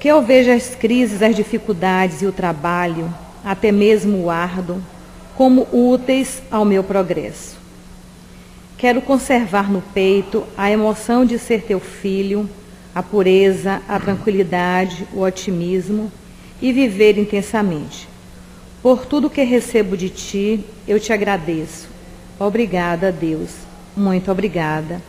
Que eu veja as crises, as dificuldades e o trabalho, até mesmo o árduo, como úteis ao meu progresso. Quero conservar no peito a emoção de ser teu filho, a pureza, a tranquilidade, o otimismo e viver intensamente. Por tudo que recebo de ti, eu te agradeço. Obrigada, Deus. Muito obrigada.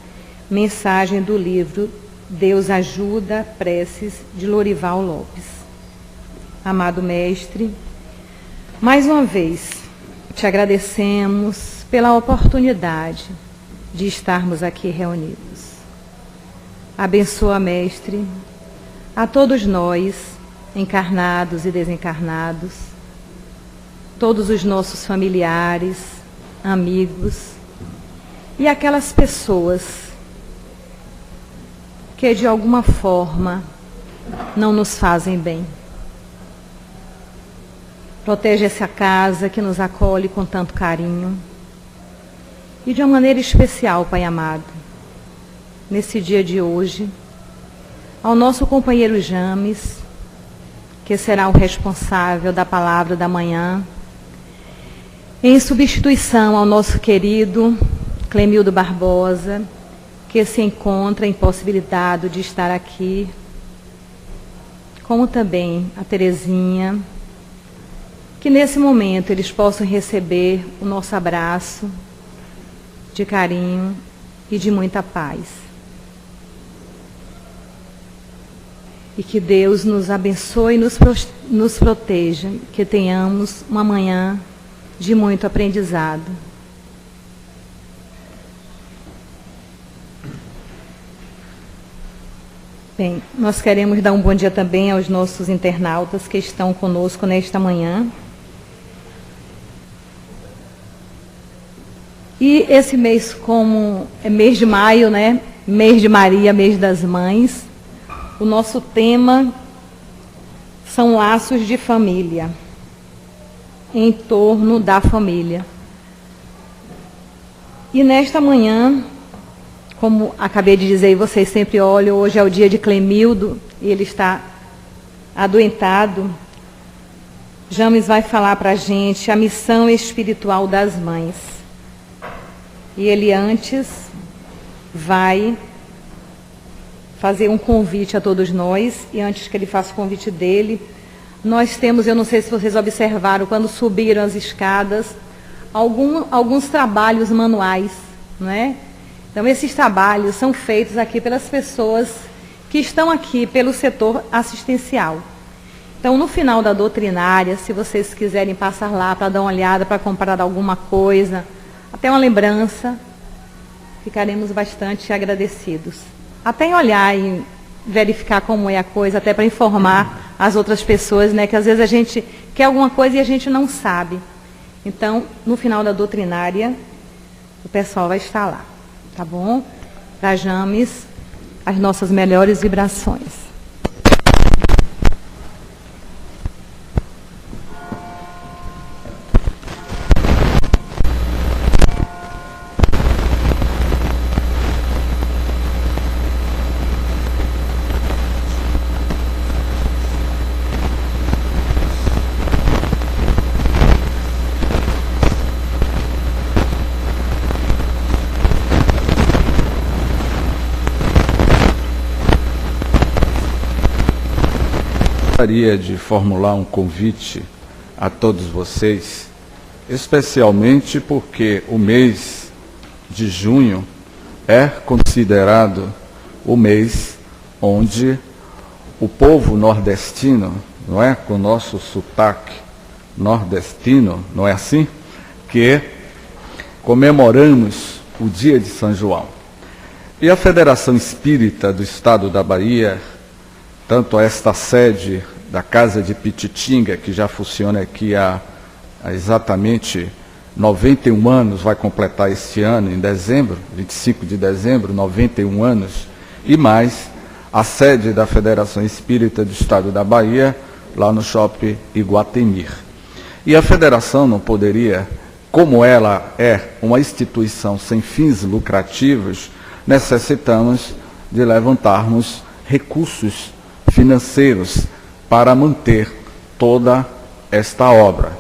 Mensagem do livro Deus Ajuda, Preces, de Lorival Lopes. Amado Mestre, mais uma vez te agradecemos pela oportunidade de estarmos aqui reunidos. Abençoa, Mestre, a todos nós, encarnados e desencarnados, todos os nossos familiares, amigos e aquelas pessoas que de alguma forma não nos fazem bem. Protege essa casa que nos acolhe com tanto carinho. E de uma maneira especial, Pai amado, nesse dia de hoje, ao nosso companheiro James, que será o responsável da palavra da manhã, em substituição ao nosso querido Clemildo Barbosa, que se encontra impossibilitado de estar aqui, como também a Terezinha, que nesse momento eles possam receber o nosso abraço de carinho e de muita paz. E que Deus nos abençoe e nos proteja, que tenhamos uma manhã de muito aprendizado. Bem, nós queremos dar um bom dia também aos nossos internautas que estão conosco nesta manhã. E esse mês, como é mês de maio, né? Mês de Maria, mês das mães, o nosso tema são laços de família, em torno da família. E nesta manhã, como acabei de dizer, e vocês sempre olham, hoje é o dia de Clemildo, e ele está adoentado. James vai falar para a gente a missão espiritual das mães. E ele antes vai fazer um convite a todos nós, e antes que ele faça o convite dele, nós temos, eu não sei se vocês observaram, quando subiram as escadas, alguns trabalhos manuais, não é? Então, esses trabalhos são feitos aqui pelas pessoas que estão aqui pelo setor assistencial. Então, no final da doutrinária, se vocês quiserem passar lá para dar uma olhada, para comprar alguma coisa, até uma lembrança, ficaremos bastante agradecidos. Até em olhar e verificar como é a coisa, até para informar as outras pessoas, né, que às vezes a gente quer alguma coisa e a gente não sabe. Então, no final da doutrinária, o pessoal vai estar lá. Tá bom? Para James, as nossas melhores vibrações. Gostaria de formular um convite a todos vocês, especialmente porque o mês de junho é considerado o mês onde o povo nordestino, não é, com o nosso sotaque nordestino, não é assim, que comemoramos o dia de São João. E a Federação Espírita do Estado da Bahia, tanto esta sede da Casa de Pititinga, que já funciona aqui há exatamente 91 anos, vai completar este ano, em dezembro, 25 de dezembro, 91 anos, e mais a sede da Federação Espírita do Estado da Bahia, lá no Shopping Iguatemir. E a Federação não poderia, como ela é uma instituição sem fins lucrativos, necessitamos de levantarmos recursos financeiros para manter toda esta obra.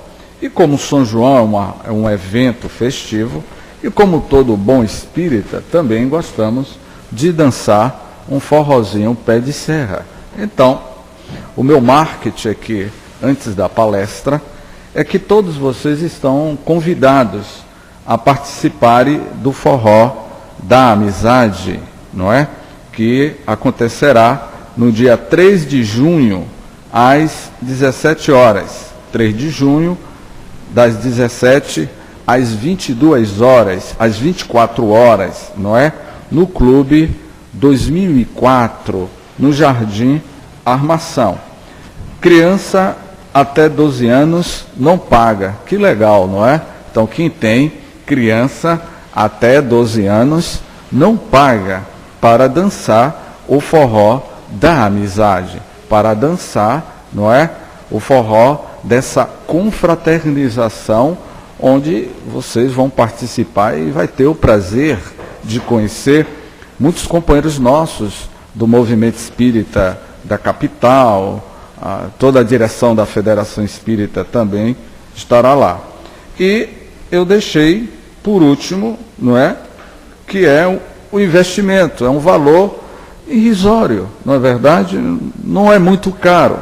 E como São João é um evento festivo, e como todo bom espírita, também gostamos de dançar um forrozinho, um pé de serra. Então, o meu marketing aqui, antes da palestra, é que todos vocês estão convidados a participarem do forró da amizade, não é? Que acontecerá no dia 3 de junho, às 17 horas. 3 de junho, das 17 às 22 horas, às 24 horas, não é? No Clube 2004, no Jardim Armação. Criança até 12 anos não paga. Que legal, não é? Então, quem tem criança até 12 anos não paga para dançar o forró da amizade, para dançar, não é? O forró dessa confraternização, onde vocês vão participar e vai ter o prazer de conhecer muitos companheiros nossos do movimento espírita da capital, toda a direção da Federação Espírita também estará lá. E eu deixei, por último, não é? Que é o investimento, é um valor irrisório, não é verdade? Não é muito caro,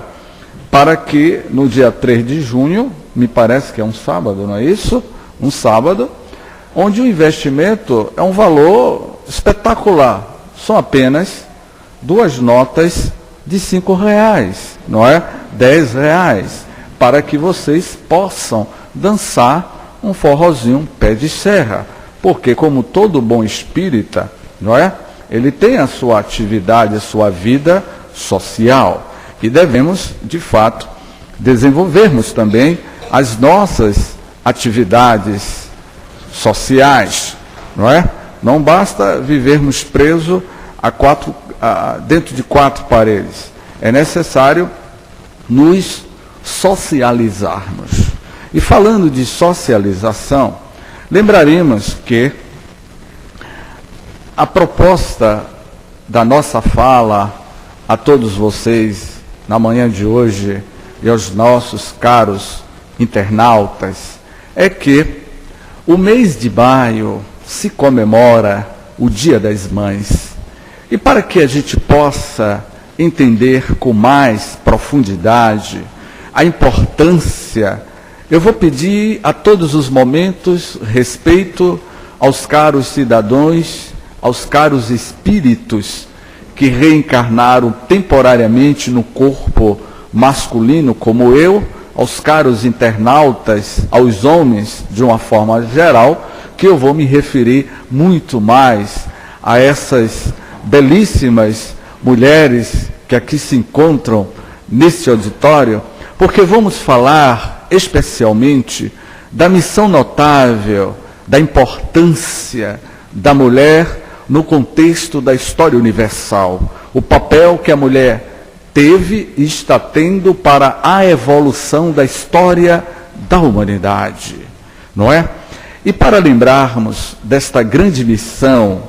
para que no dia 3 de junho, me parece que é um sábado, não é isso? Um sábado, onde o investimento é um valor espetacular. São apenas 2 notas de R$5, não é? R$10, para que vocês possam dançar um forrozinho, um pé de serra. Porque, como todo bom espírita, não é? Ele tem a sua atividade, a sua vida social. E devemos, de fato, desenvolvermos também as nossas atividades sociais, não é? Não basta vivermos presos dentro de 4 paredes. É necessário nos socializarmos. E falando de socialização, lembraremos que a proposta da nossa fala a todos vocês na manhã de hoje e aos nossos caros internautas é que o mês de maio se comemora o Dia das Mães. E para que a gente possa entender com mais profundidade a importância, eu vou pedir a todos os momentos respeito aos caros cidadãos, aos caros espíritos que reencarnaram temporariamente no corpo masculino, como eu, aos caros internautas, aos homens, de uma forma geral, que eu vou me referir muito mais a essas belíssimas mulheres que aqui se encontram neste auditório, porque vamos falar especialmente da missão notável, da importância da mulher no contexto da história universal, o papel que a mulher teve e está tendo para a evolução da história da humanidade, não é? E para lembrarmos desta grande missão,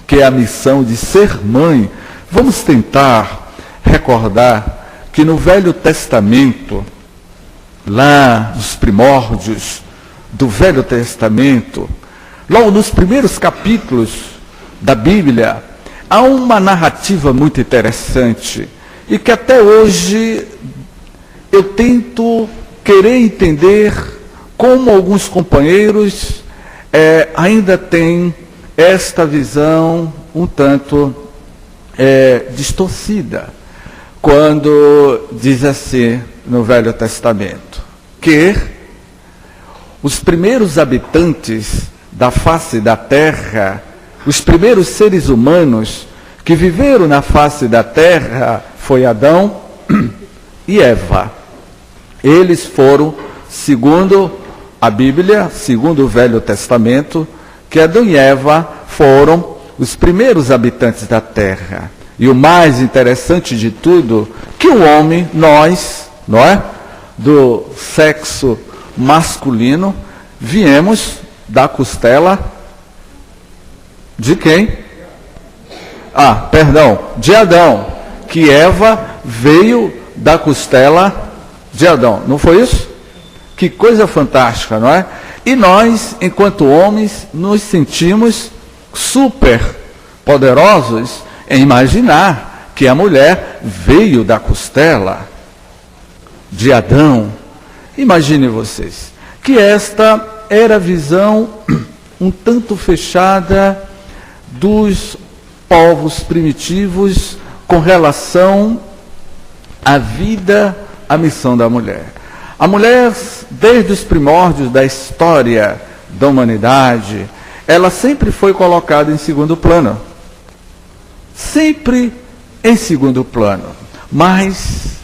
que é a missão de ser mãe, vamos tentar recordar que no Velho Testamento, lá nos primórdios do Velho Testamento, logo nos primeiros capítulos da Bíblia, há uma narrativa muito interessante e que até hoje eu tento querer entender como alguns companheiros ainda têm esta visão um tanto distorcida, quando diz assim no Velho Testamento, que os primeiros habitantes da face da terra, os primeiros seres humanos que viveram na face da terra foi Adão e Eva. Eles foram, segundo a Bíblia, segundo o Velho Testamento, que Adão e Eva foram os primeiros habitantes da terra. E o mais interessante de tudo, que o homem, nós, não é? Do sexo masculino, viemos da costela de quem? De Adão. que Eva veio da costela de Adão. Não foi isso? Que coisa fantástica, não é? E nós, enquanto homens, nos sentimos super poderosos em imaginar que a mulher veio da costela de Adão. Imagine vocês que esta era a visão um tanto fechada dos povos primitivos com relação à vida, à missão da mulher. A mulher, desde os primórdios da história da humanidade, ela sempre foi colocada em segundo plano. Sempre em segundo plano. Mas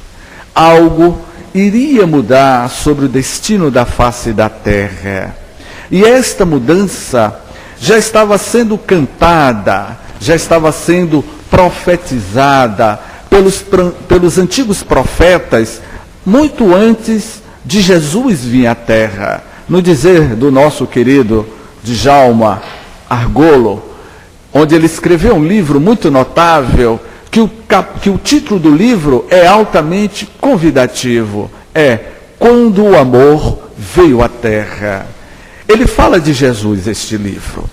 algo iria mudar sobre o destino da face da terra. E esta mudança já estava sendo cantada, já estava sendo profetizada pelos antigos profetas, muito antes de Jesus vir à terra. No dizer do nosso querido Djalma Argolo, onde ele escreveu um livro muito notável, que o título do livro é altamente convidativo, é Quando o Amor Veio à Terra. Ele fala de Jesus, este livro.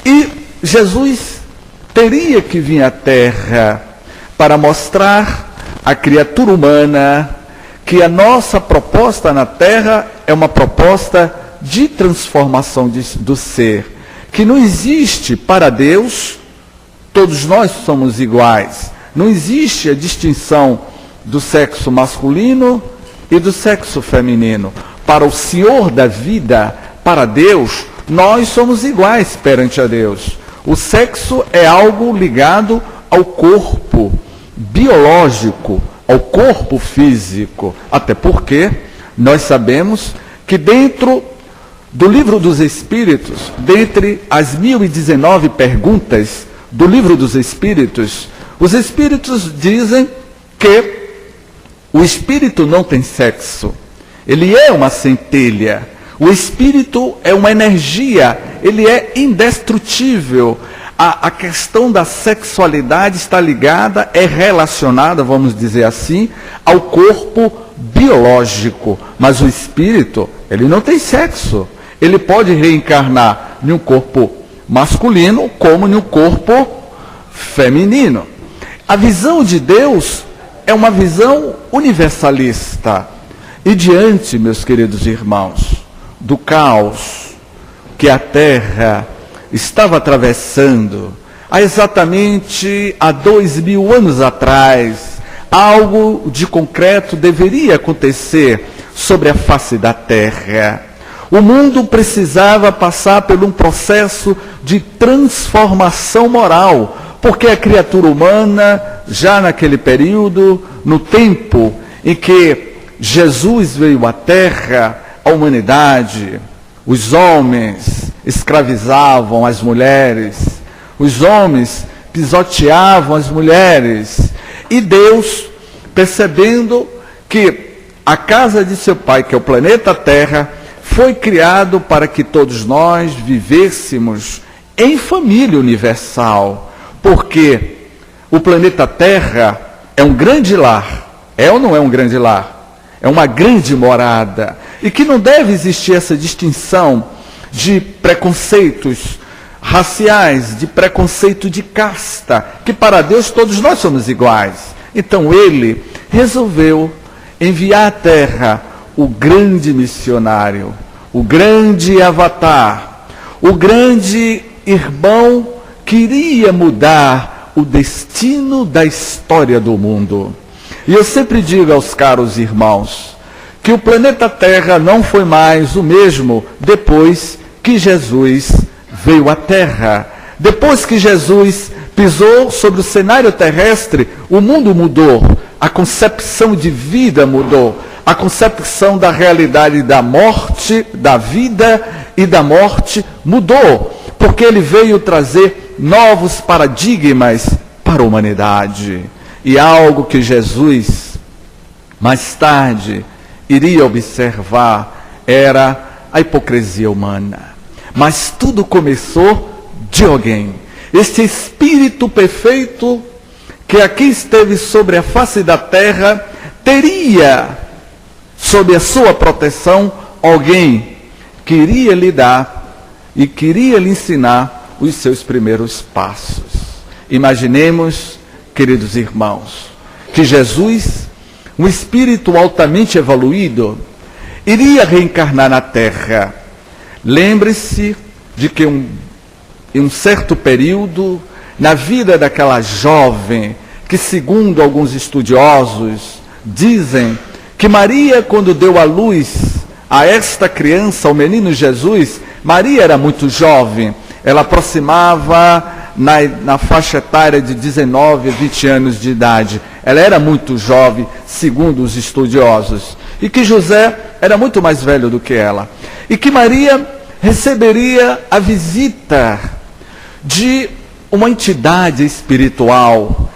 E Jesus teria que vir à Terra para mostrar à criatura humana que a nossa proposta na Terra é uma proposta de transformação do ser, que não existe para Deus, todos nós somos iguais. Não existe a distinção do sexo masculino e do sexo feminino. Para o Senhor da vida, para Deus, nós somos iguais perante a Deus. O sexo é algo ligado ao corpo biológico, ao corpo físico. Até porque nós sabemos que dentro do livro dos Espíritos, dentre as 1019 perguntas do livro dos Espíritos, os Espíritos dizem que o Espírito não tem sexo. Ele é uma centelha. O Espírito é uma energia. Ele é indestrutível. A questão da sexualidade está ligada, é relacionada, vamos dizer assim, ao corpo biológico. Mas o Espírito, ele não tem sexo. Ele pode reencarnar em um corpo masculino como em um corpo feminino. A visão de Deus é uma visão universalista. E diante, meus queridos irmãos, do caos que a Terra estava atravessando, há exatamente 2000 anos atrás, algo de concreto deveria acontecer sobre a face da Terra. O mundo precisava passar por um processo de transformação moral, porque a criatura humana, já naquele período, no tempo em que Jesus veio à Terra, a humanidade, os homens escravizavam as mulheres, os homens pisoteavam as mulheres, e Deus, percebendo que a casa de seu Pai, que é o planeta Terra, foi criado para que todos nós vivêssemos em família universal, porque o planeta Terra é um grande lar. É ou não é um grande lar? É uma grande morada. E que não deve existir essa distinção de preconceitos raciais, de preconceito de casta, que para Deus todos nós somos iguais. Então ele resolveu enviar à Terra o grande missionário, o grande avatar, o grande irmão que iria mudar o destino da história do mundo. E eu sempre digo aos caros irmãos que o planeta Terra não foi mais o mesmo depois que Jesus veio à Terra. Depois que Jesus pisou sobre o cenário terrestre, o mundo mudou, a concepção de vida mudou, a concepção da realidade da morte, da vida e da morte mudou, porque ele veio trazer novos paradigmas para a humanidade. E algo que Jesus, mais tarde, iria observar era a hipocrisia humana. Mas tudo começou de alguém. Este Espírito perfeito que aqui esteve sobre a face da terra, teria sob a sua proteção alguém que iria lhe dar e queria lhe ensinar os seus primeiros passos. Imaginemos, queridos irmãos, que Jesus, um espírito altamente evoluído, iria reencarnar na terra. Lembre-se de que em um certo período, na vida daquela jovem, que segundo alguns estudiosos, dizem que Maria, quando deu à luz a esta criança, ao menino Jesus, Maria era muito jovem, ela aproximava na faixa etária de 19 a 20 anos de idade. Ela era muito jovem, segundo os estudiosos. E que José era muito mais velho do que ela. E que Maria receberia a visita de uma entidade espiritual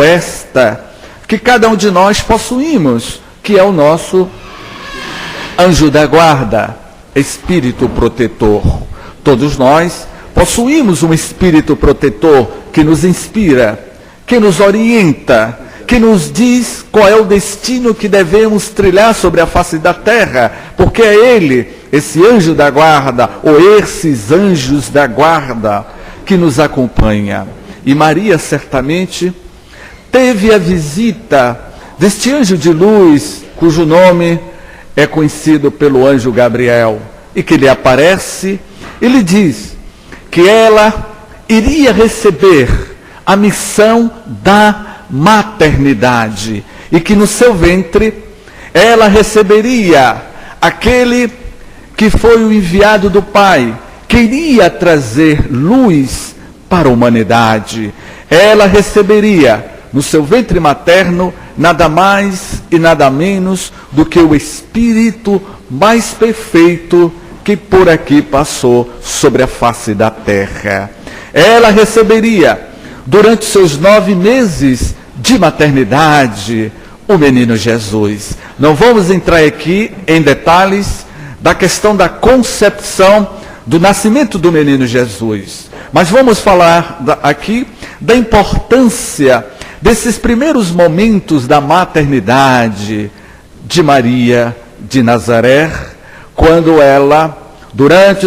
esta que cada um de nós possuímos, que é o nosso anjo da guarda, espírito protetor. Todos nós possuímos um espírito protetor que nos inspira, que nos orienta, que nos diz qual é o destino que devemos trilhar sobre a face da terra, porque é ele, esse anjo da guarda, ou esses anjos da guarda, que nos acompanha. E Maria certamente teve a visita deste anjo de luz, cujo nome é conhecido pelo anjo Gabriel, e que lhe aparece e lhe diz que ela iria receber a missão da maternidade, e que no seu ventre ela receberia aquele que foi o enviado do Pai, que iria trazer luz para a humanidade. Ela receberia no seu ventre materno nada mais e nada menos do que o Espírito mais perfeito que por aqui passou sobre a face da terra. Ela receberia, durante seus 9 meses de maternidade, o menino Jesus. Não vamos entrar aqui em detalhes da questão da concepção do nascimento do menino Jesus, mas vamos falar aqui da importância desses primeiros momentos da maternidade de Maria de Nazaré, quando ela, durante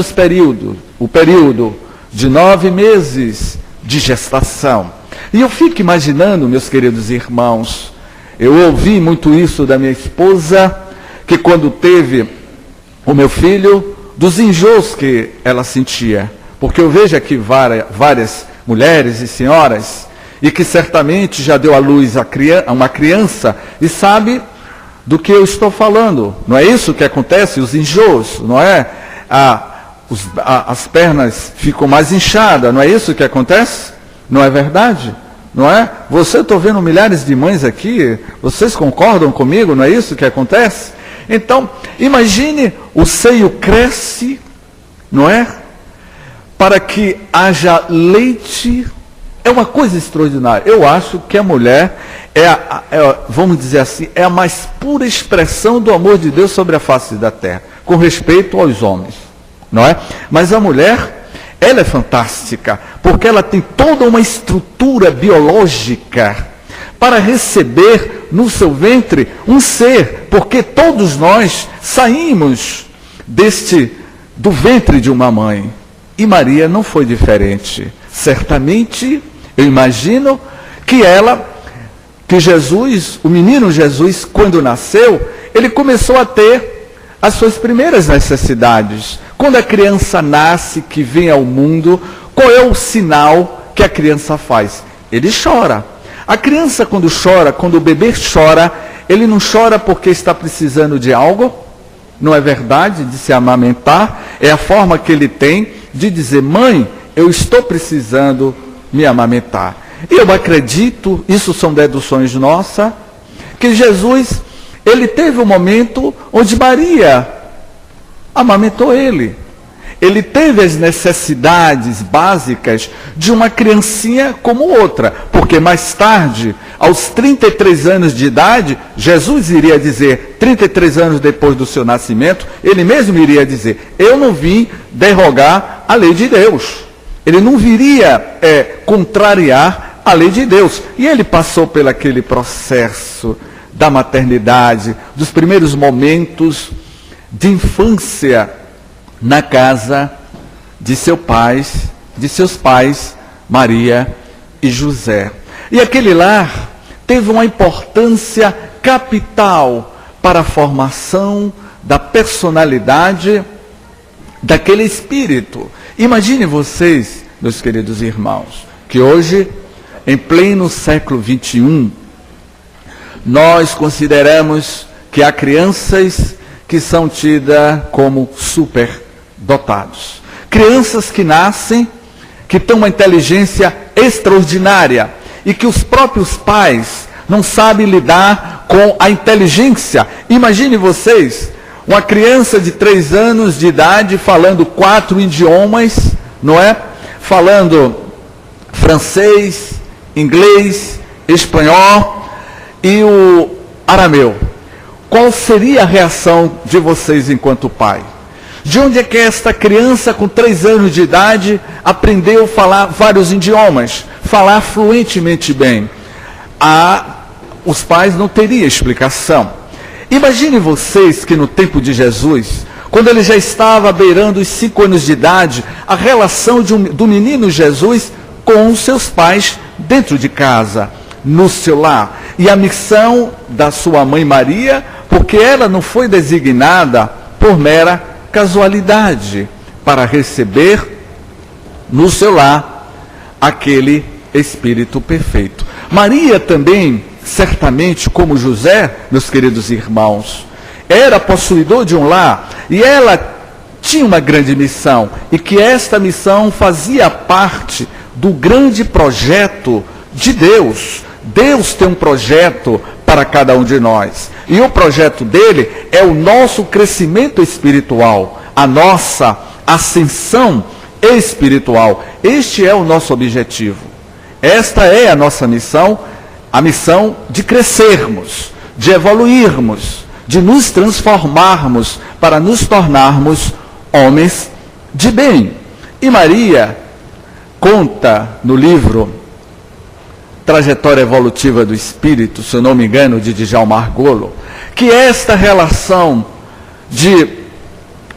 o período de 9 meses de gestação. E eu fico imaginando, meus queridos irmãos, eu ouvi muito isso da minha esposa, que quando teve o meu filho, dos enjoos que ela sentia. Porque eu vejo aqui várias mulheres e senhoras, e que certamente já deu à luz a uma criança, e sabe do que eu estou falando. Não é isso que acontece? Os enjoos, não é? As pernas ficam mais inchadas, não é isso que acontece? Não é verdade? Não é? Estou vendo milhares de mães aqui, vocês concordam comigo? Não é isso que acontece? Então, imagine, o seio cresce, não é? Para que haja leite. É uma coisa extraordinária. Eu acho que a mulher vamos dizer assim, é a mais pura expressão do amor de Deus sobre a face da terra, com respeito aos homens, não é? Mas a mulher, ela é fantástica, porque ela tem toda uma estrutura biológica para receber no seu ventre um ser, porque todos nós saímos do ventre de uma mãe. E Maria não foi diferente. Certamente, eu imagino que Jesus, o menino Jesus, quando nasceu, ele começou a ter as suas primeiras necessidades. Quando a criança nasce, que vem ao mundo, qual é o sinal que a criança faz? Ele chora. A criança, quando chora, quando o bebê chora, ele não chora porque está precisando de algo, não é verdade, de se amamentar, é a forma que ele tem de dizer: mãe, eu estou precisando me amamentar. E eu acredito, isso são deduções nossas, que Jesus, ele teve um momento onde Maria amamentou ele. Ele teve as necessidades básicas de uma criancinha como outra, porque mais tarde, aos 33 anos de idade, Jesus iria dizer, 33 anos depois do seu nascimento, ele mesmo iria dizer: eu não vim derrogar a lei de Deus. Ele não viria contrariar a lei de Deus. E ele passou por aquele processo da maternidade, dos primeiros momentos de infância na casa de seus pais, Maria e José. E aquele lar teve uma importância capital para a formação da personalidade daquele espírito. Imagine vocês, meus queridos irmãos, que hoje, em pleno século XXI, nós consideramos que há crianças que são tidas como superdotados. Crianças que nascem, que têm uma inteligência extraordinária e que os próprios pais não sabem lidar com a inteligência. Imagine vocês, uma criança de 3 anos de idade falando 4 idiomas, não é? Falando francês, inglês, espanhol e o arameu. Qual seria a reação de vocês enquanto pai? De onde é que esta criança com 3 anos de idade aprendeu a falar vários idiomas? Falar fluentemente bem? Os pais não teriam explicação. Imagine vocês que no tempo de Jesus, quando ele já estava beirando os 5 anos de idade, a relação do menino Jesus com os seus pais dentro de casa, no seu lar. E a missão da sua mãe Maria, porque ela não foi designada por mera casualidade para receber no seu lar aquele Espírito perfeito. Maria também, certamente como José, meus queridos irmãos, era possuidor de um lar e ela tinha uma grande missão e que esta missão fazia parte do grande projeto de Deus. Deus tem um projeto para cada um de nós. E o projeto dele é o nosso crescimento espiritual, a nossa ascensão espiritual. Este é o nosso objetivo. Esta é a nossa missão, a missão de crescermos, de evoluirmos, de nos transformarmos para nos tornarmos homens de bem. E Maria conta no livro Trajetória Evolutiva do Espírito, se eu não me engano, de Djalma Argolo, que esta relação de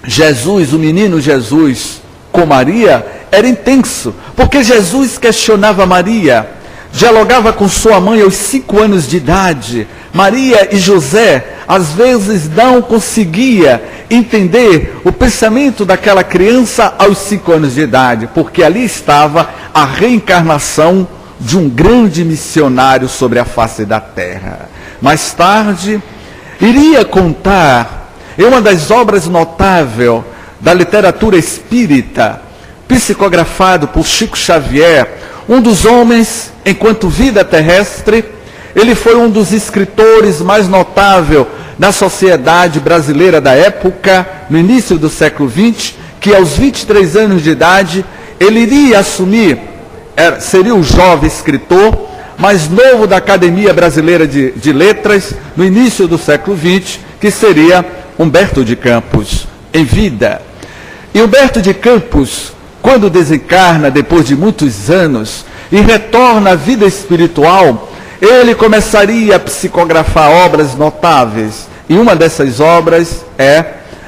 Jesus, o menino Jesus, com Maria, era intenso, porque Jesus questionava Maria, dialogava com sua mãe aos 5 anos de idade. Maria e José, às vezes, não conseguia entender o pensamento daquela criança aos 5 anos de idade, porque ali estava a reencarnação de um grande missionário sobre a face da terra. Mais tarde, iria contar em uma das obras notáveis da literatura espírita, psicografado por Chico Xavier, um dos homens, enquanto vida terrestre, ele foi um dos escritores mais notáveis da sociedade brasileira da época, no início do século XX, que aos 23 anos de idade, ele iria assumir, seria o jovem escritor mais novo da Academia Brasileira de Letras, no início do século XX, que seria Humberto de Campos, em vida. E Humberto de Campos, quando desencarna depois de muitos anos e retorna à vida espiritual, ele começaria a psicografar obras notáveis. E uma dessas obras é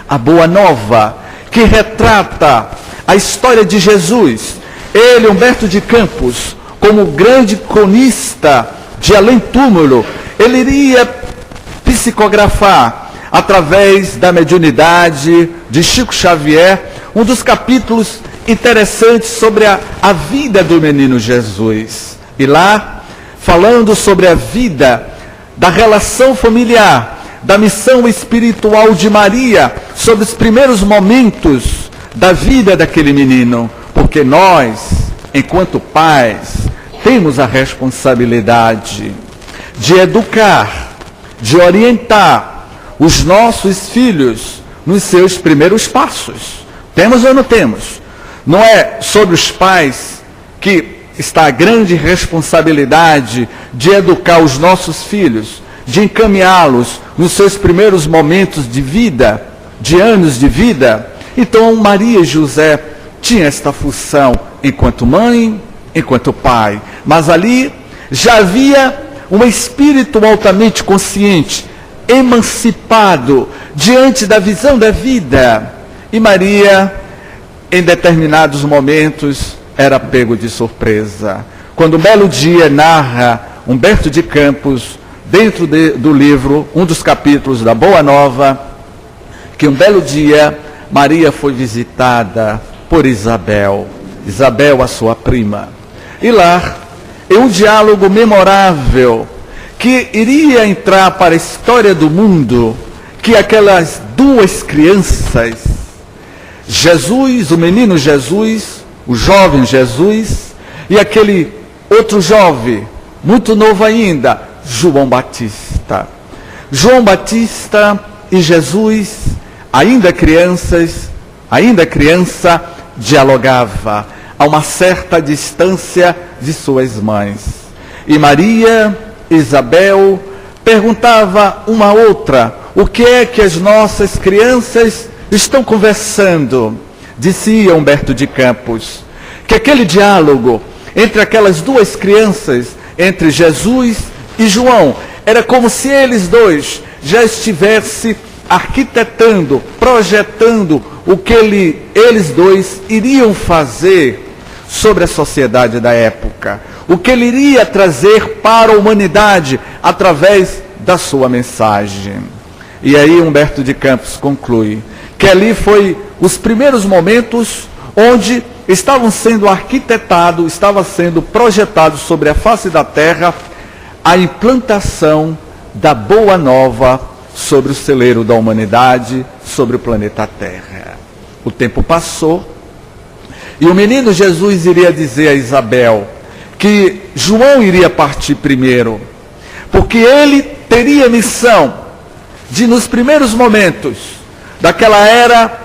A Boa Nova, que retrata a história de Jesus. Ele, Humberto de Campos, como grande cronista de além-túmulo, ele iria psicografar, através da mediunidade de Chico Xavier, um dos capítulos interessantes sobre a vida do menino Jesus. E lá, falando sobre a vida, da relação familiar, da missão espiritual de Maria, sobre os primeiros momentos da vida daquele menino. Porque nós, enquanto pais, temos a responsabilidade de educar, de orientar os nossos filhos nos seus primeiros passos. Temos ou não temos? Não é sobre os pais que está a grande responsabilidade de educar os nossos filhos, de encaminhá-los nos seus primeiros momentos de vida, de anos de vida? Então Maria e José tinham esta função enquanto mãe, enquanto pai. Mas ali já havia um espírito altamente consciente, emancipado diante da visão da vida. E Maria, em determinados momentos, era pego de surpresa. Quando um belo dia narra Humberto de Campos, dentro do livro, um dos capítulos da Boa Nova, que um belo dia Maria foi visitada por Isabel, a sua prima. E lá, em um diálogo memorável, que iria entrar para a história do mundo, que aquelas duas crianças, Jesus, o menino Jesus, o jovem Jesus, e aquele outro jovem, muito novo ainda, João Batista. João Batista e Jesus, ainda criança, dialogava a uma certa distância de suas mães. E Maria, Isabel, perguntava uma à outra, o que é que as nossas crianças estão conversando? Dizia Humberto de Campos, que aquele diálogo entre aquelas duas crianças, entre Jesus e João, era como se eles dois já estivessem arquitetando, projetando o que eles dois iriam fazer sobre a sociedade da época, o que ele iria trazer para a humanidade através da sua mensagem. E aí Humberto de Campos conclui que ali foi os primeiros momentos onde estavam sendo arquitetados, estava sendo projetado sobre a face da terra a implantação da Boa Nova sobre o celeiro da humanidade, sobre o planeta Terra. O tempo passou e o menino Jesus iria dizer a Isabel que João iria partir primeiro, porque ele teria missão de, nos primeiros momentos daquela era,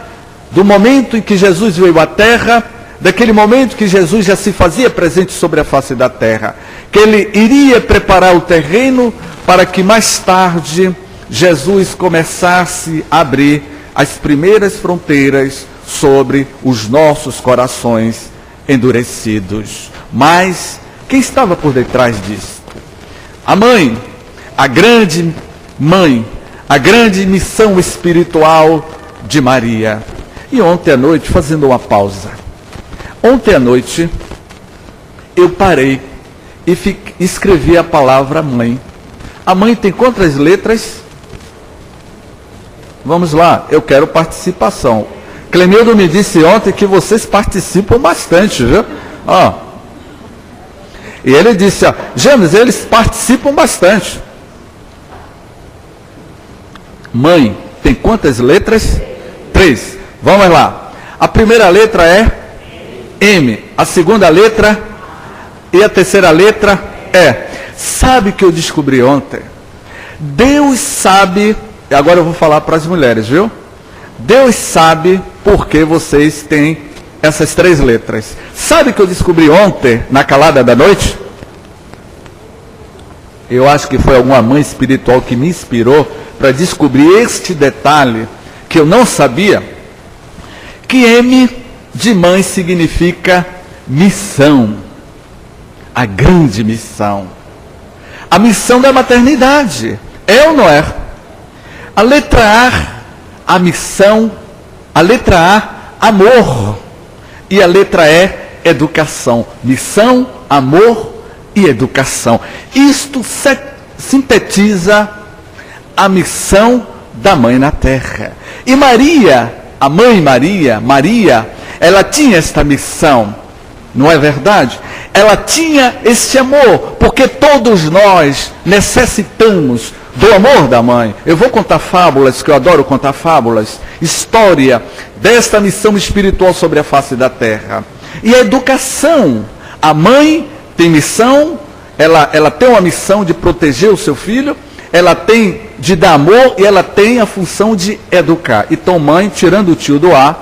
do momento em que Jesus veio à Terra, daquele momento que Jesus já se fazia presente sobre a face da terra, que ele iria preparar o terreno para que mais tarde Jesus começasse a abrir as primeiras fronteiras sobre os nossos corações endurecidos. Mas quem estava por detrás disso? A mãe, a grande missão espiritual de Maria. E ontem à noite, fazendo uma pausa, ontem à noite, eu parei e escrevi a palavra mãe. A mãe tem quantas letras? Vamos lá, eu quero participação. Clemildo me disse ontem que vocês participam bastante, viu? Ó. E ele disse, ó, James, eles participam bastante. Mãe, tem quantas letras? 3. Vamos lá. A primeira letra é M, a segunda letra e a terceira letra é. Sabe que eu descobri ontem? Deus sabe, e agora eu vou falar para as mulheres, viu? Deus sabe por que vocês têm essas 3 letras. Sabe que eu descobri ontem, na calada da noite? Eu acho que foi alguma mãe espiritual que me inspirou para descobrir este detalhe que eu não sabia, que M de mãe significa missão, a grande missão, a missão da maternidade, é ou não é? A letra A, a missão, a letra A, amor, e a letra E, educação, missão, amor e educação. Isto sintetiza a missão da mãe na terra. E Maria, a mãe Maria, ela tinha esta missão, não é verdade? Ela tinha este amor, porque todos nós necessitamos do amor da mãe. Eu vou contar fábulas, que eu adoro contar fábulas, história desta missão espiritual sobre a face da terra. E a educação, a mãe tem missão, ela tem uma missão de proteger o seu filho, ela tem de dar amor e ela tem a função de educar. Então, mãe, tirando o tio do A,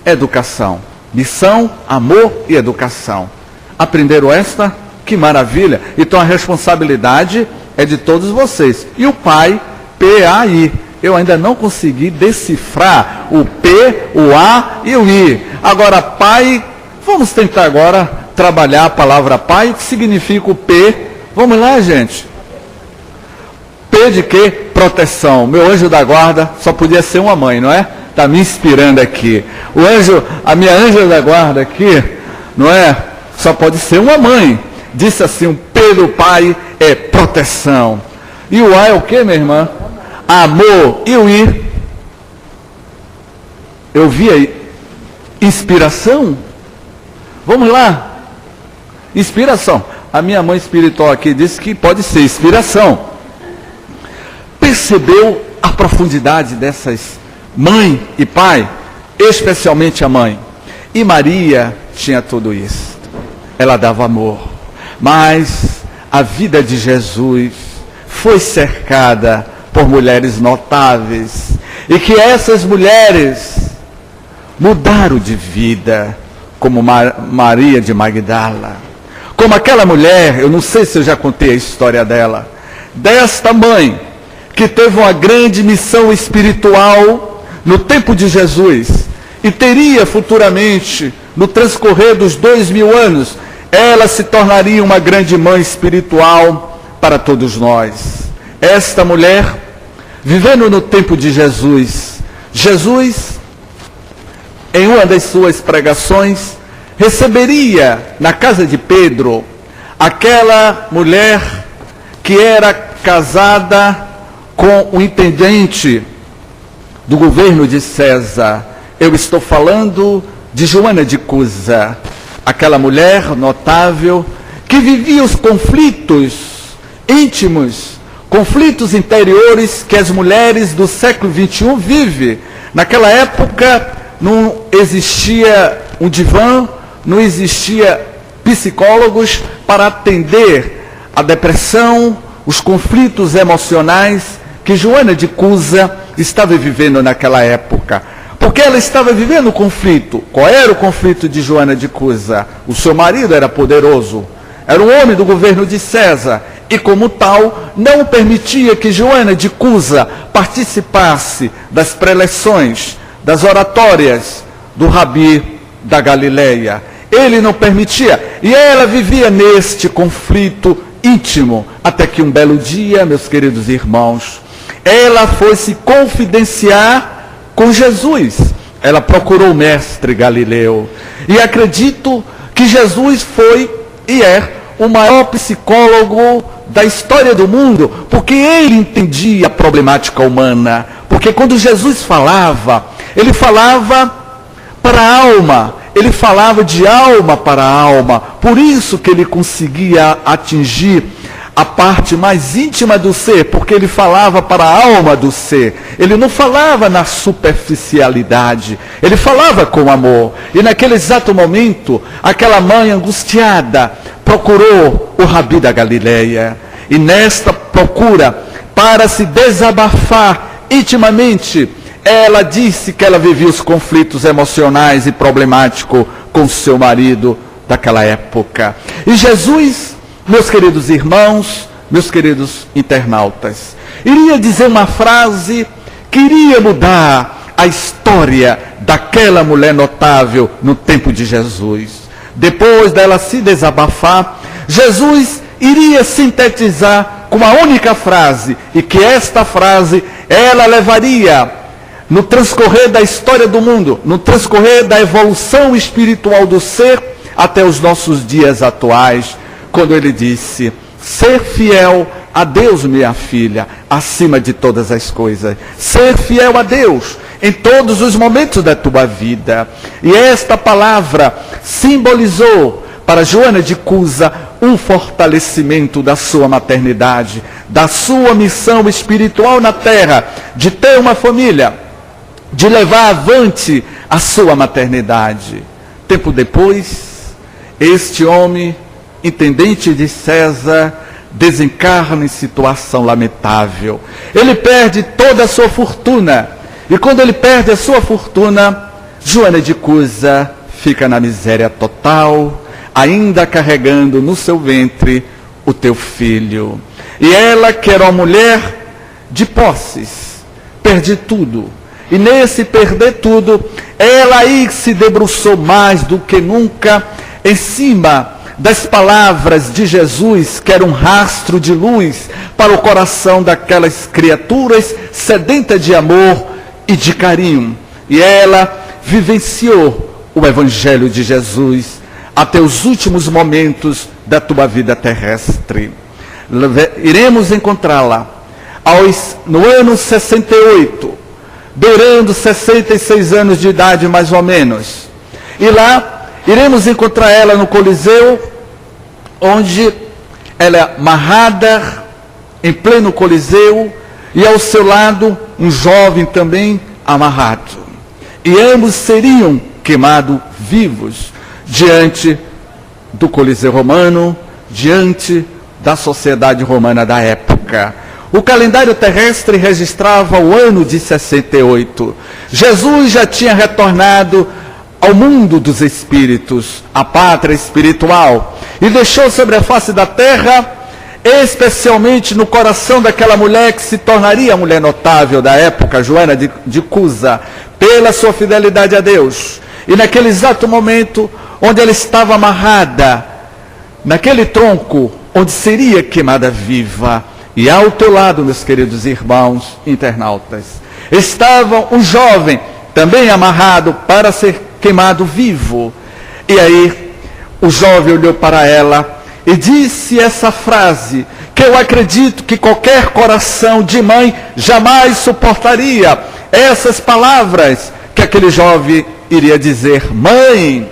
educação. Missão, amor e educação. Aprenderam esta? Que maravilha! Então, a responsabilidade é de todos vocês. E o pai, P-A-I. Eu ainda não consegui decifrar o P, o A e o I. Agora, pai, vamos tentar agora trabalhar a palavra pai. O que significa o P? Vamos lá, gente. P de quê? Proteção. Meu anjo da guarda só podia ser uma mãe, não é? Está me inspirando aqui. A minha anja da guarda aqui, não é? Só pode ser uma mãe. Disse assim, o P do pai é proteção. E o A é o quê, minha irmã? Amor. E o I? Eu vi aí. Inspiração? Vamos lá. Inspiração. A minha mãe espiritual aqui disse que pode ser inspiração. Percebeu a profundidade dessas mãe e pai? Especialmente a mãe. E Maria tinha tudo isso. Ela dava amor. Mas a vida de Jesus foi cercada por mulheres notáveis. E que essas mulheres mudaram de vida, como Maria de Magdala. Como aquela mulher, eu não sei se eu já contei a história dela, desta mãe, que teve uma grande missão espiritual no tempo de Jesus, e teria futuramente, no transcorrer dos 2000 anos, ela se tornaria uma grande mãe espiritual para todos nós. Esta mulher, vivendo no tempo de Jesus, em uma das suas pregações, receberia na casa de Pedro aquela mulher que era casada com o intendente do governo de César. Eu estou falando de Joana de Cusa, aquela mulher notável que vivia os conflitos íntimos, conflitos interiores que as mulheres do século XXI vivem. Naquela época não existia um divã, não existia psicólogos para atender a depressão, os conflitos emocionais que Joana de Cusa estava vivendo naquela época. Porque ela estava vivendo conflito. Qual era o conflito de Joana de Cusa? O seu marido era poderoso, era um homem do governo de César, e como tal, não permitia que Joana de Cusa participasse das preleções, das oratórias do Rabi da Galileia. Ele não permitia, e ela vivia neste conflito íntimo, até que um belo dia, meus queridos irmãos, ela foi se confidenciar com Jesus. Ela procurou o mestre Galileu, e acredito que Jesus foi e é o maior psicólogo da história do mundo, porque ele entendia a problemática humana. Porque quando Jesus falava, ele falava para a alma, ele falava de alma para alma. Por isso que ele conseguia atingir a parte mais íntima do ser, porque ele falava para a alma do ser. Ele não falava na superficialidade, ele falava com amor. E naquele exato momento, aquela mãe angustiada procurou o Rabi da Galileia. E nesta procura, para se desabafar intimamente, ela disse que ela vivia os conflitos emocionais e problemáticos com seu marido daquela época. E Jesus, meus queridos irmãos, meus queridos internautas, iria dizer uma frase que iria mudar a história daquela mulher notável no tempo de Jesus. Depois dela se desabafar, Jesus iria sintetizar com uma única frase, e que esta frase ela levaria no transcorrer da história do mundo, no transcorrer da evolução espiritual do ser até os nossos dias atuais, quando ele disse: ser fiel a Deus, minha filha, acima de todas as coisas. Ser fiel a Deus em todos os momentos da tua vida. E esta palavra simbolizou para Joana de Cusa um fortalecimento da sua maternidade, da sua missão espiritual na terra, de ter uma família, de levar avante a sua maternidade. Tempo depois, este homem, intendente de César, desencarna em situação lamentável. Ele perde toda a sua fortuna. E quando ele perde a sua fortuna, Joana de Cusa fica na miséria total, ainda carregando no seu ventre o teu filho. E ela, que era uma mulher de posses, perde tudo. E nesse perder tudo, ela aí se debruçou mais do que nunca em cima das palavras de Jesus, que era um rastro de luz para o coração daquelas criaturas sedentas de amor e de carinho. E ela vivenciou o Evangelho de Jesus até os últimos momentos da tua vida terrestre. Iremos encontrá-la no ano 68, beirando 66 anos de idade mais ou menos. E lá iremos encontrar ela no Coliseu, onde ela é amarrada em pleno Coliseu, e ao seu lado um jovem também amarrado. E ambos seriam queimados vivos diante do Coliseu romano, diante da sociedade romana da época. O calendário terrestre registrava o ano de 68. Jesus já tinha retornado ao mundo dos espíritos, a pátria espiritual, e deixou sobre a face da terra, especialmente no coração daquela mulher que se tornaria a mulher notável da época, Joana de Cusa, pela sua fidelidade a Deus. E naquele exato momento, onde ela estava amarrada, naquele tronco, onde seria queimada viva, e ao teu lado, meus queridos irmãos internautas, estava um jovem, também amarrado para ser queimado vivo. E aí o jovem olhou para ela e disse essa frase, que eu acredito que qualquer coração de mãe jamais suportaria. Essas palavras que aquele jovem iria dizer: mãe,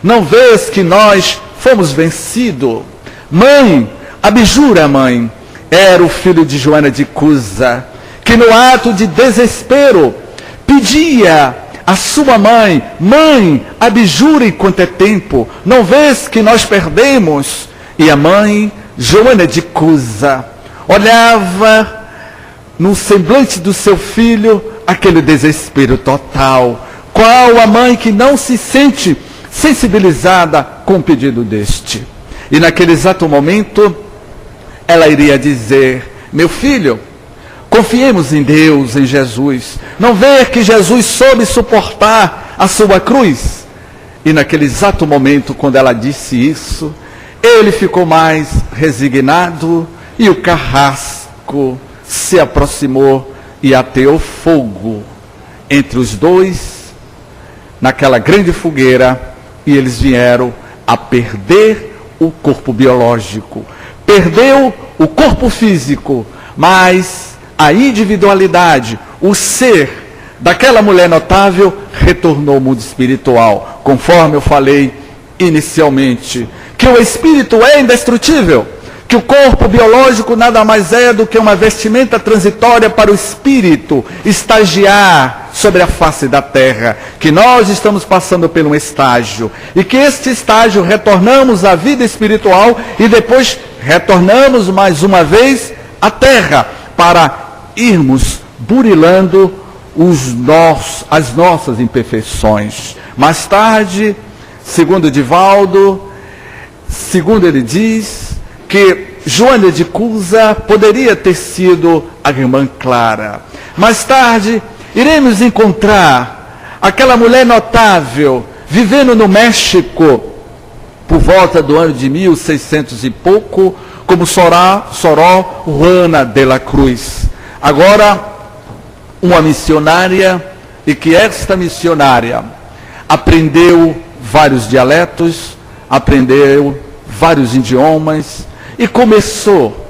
não vês que nós fomos vencidos? Mãe, abjura, mãe. Era o filho de Joana de Cusa, que no ato de desespero pedia a sua mãe: mãe, abjure enquanto é tempo, não vês que nós perdemos? E a mãe, Joana de Cusa, olhava no semblante do seu filho aquele desespero total. Qual a mãe que não se sente sensibilizada com o pedido deste? E naquele exato momento, ela iria dizer: meu filho, confiemos em Deus, em Jesus. Não vê que Jesus soube suportar a sua cruz? E naquele exato momento, quando ela disse isso, ele ficou mais resignado e o carrasco se aproximou e ateou fogo entre os dois naquela grande fogueira, e eles vieram a perder o corpo biológico. Perdeu o corpo físico, mas a individualidade, o ser daquela mulher notável retornou ao mundo espiritual, conforme eu falei inicialmente, que o espírito é indestrutível, que o corpo biológico nada mais é do que uma vestimenta transitória para o espírito estagiar sobre a face da terra, que nós estamos passando por um estágio, e que este estágio retornamos à vida espiritual e depois retornamos mais uma vez à terra para irmos burilando as nossas imperfeições. Mais tarde, segundo Divaldo, segundo ele diz, que Joana de Cusa poderia ter sido a irmã Clara. Mais tarde, iremos encontrar aquela mulher notável, vivendo no México, por volta do ano de 1600 e pouco, como Sor Juana de la Cruz. Agora, uma missionária, e que esta missionária aprendeu vários dialetos, aprendeu vários idiomas, e começou,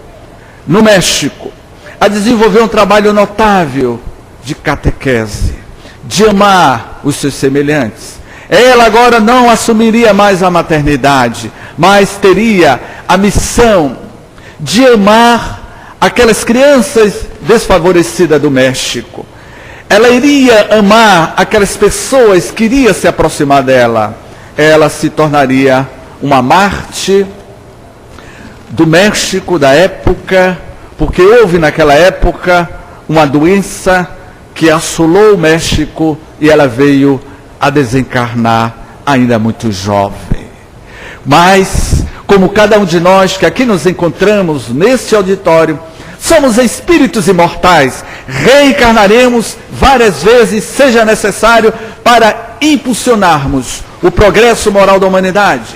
no México, a desenvolver um trabalho notável de catequese, de amar os seus semelhantes. Ela agora não assumiria mais a maternidade, mas teria a missão de amar aquelas crianças desfavorecidas do México. Ela iria amar aquelas pessoas que iriam se aproximar dela. Ela se tornaria uma mártir do México da época, porque houve naquela época uma doença que assolou o México e ela veio a desencarnar ainda muito jovem. Mas, como cada um de nós que aqui nos encontramos neste auditório, somos espíritos imortais, reencarnaremos várias vezes, seja necessário, para impulsionarmos o progresso moral da humanidade.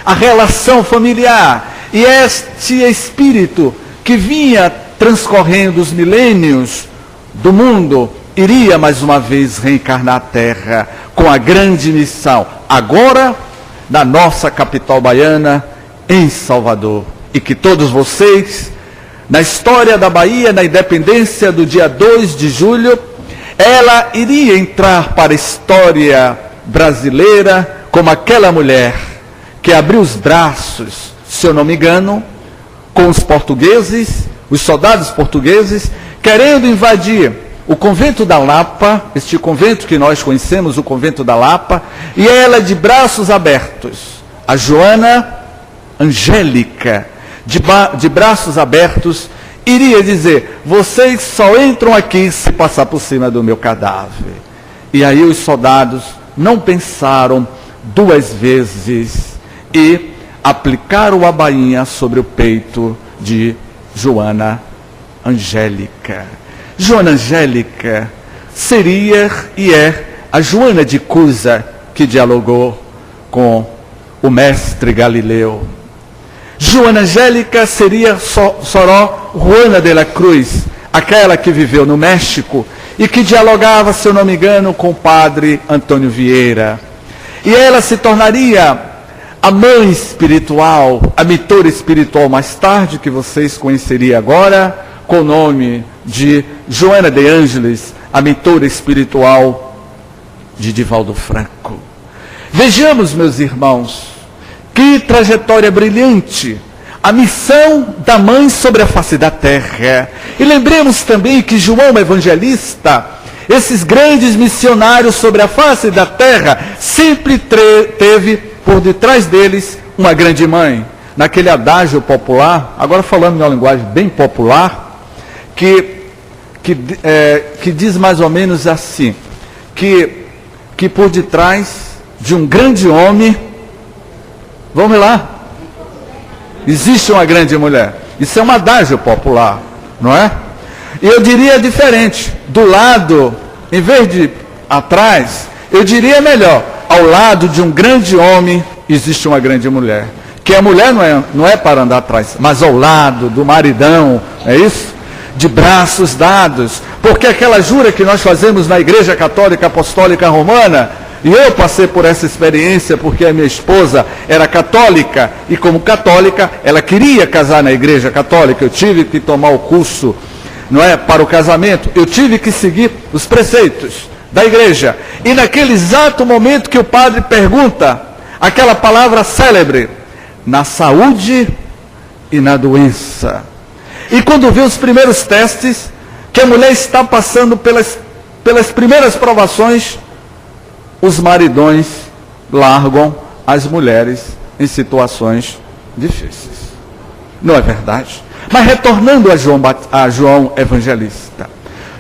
a relação familiar. E este espírito que vinha transcorrendo os milênios do mundo, iria mais uma vez reencarnar a Terra com a grande missão, agora na nossa capital baiana, em Salvador. E que todos vocês, na história da Bahia, na independência do dia 2 de julho, ela iria entrar para a história brasileira como aquela mulher que abriu os braços, se eu não me engano, com os portugueses, os soldados portugueses, querendo invadir o convento da Lapa, este convento que nós conhecemos, o convento da Lapa, e ela de braços abertos, a Joana Angélica, de braços abertos, iria dizer: vocês só entram aqui se passar por cima do meu cadáver. E aí os soldados não pensaram duas vezes e aplicaram a bainha sobre o peito de Joana Angélica. Joana Angélica seria e é a Joana de Cusa que dialogou com o mestre Galileu. Joana Angélica seria Soró Juana de la Cruz, aquela que viveu no México e que dialogava, se eu não me engano, com o padre Antônio Vieira. E ela se tornaria a mãe espiritual, a mentora espiritual mais tarde, que vocês conheceriam agora, com o nome de Joana de Ângeles, a mentora espiritual de Divaldo Franco. Vejamos, meus irmãos, que trajetória brilhante, a missão da mãe sobre a face da terra. E lembremos também que João Evangelista, esses grandes missionários sobre a face da terra, sempre teve por detrás deles uma grande mãe. Naquele adágio popular, agora falando em uma linguagem bem popular, que diz mais ou menos assim, que por detrás de um grande homem, vamos lá, existe uma grande mulher. Isso é um adágio popular, não é? E eu diria diferente, do lado, em vez de atrás, eu diria melhor, ao lado de um grande homem existe uma grande mulher. Que a mulher não é para andar atrás, mas ao lado do maridão, é isso? De braços dados. Porque aquela jura que nós fazemos na Igreja Católica Apostólica Romana, e eu passei por essa experiência porque a minha esposa era católica, e como católica, ela queria casar na Igreja Católica. Eu tive que tomar o curso, não é, para o casamento. Eu tive que seguir os preceitos da igreja. E naquele exato momento que o padre pergunta aquela palavra célebre, na saúde e na doença. E quando vê os primeiros testes, que a mulher está passando pelas primeiras provações, os maridões largam as mulheres em situações difíceis. Não é verdade? Mas retornando a João Evangelista.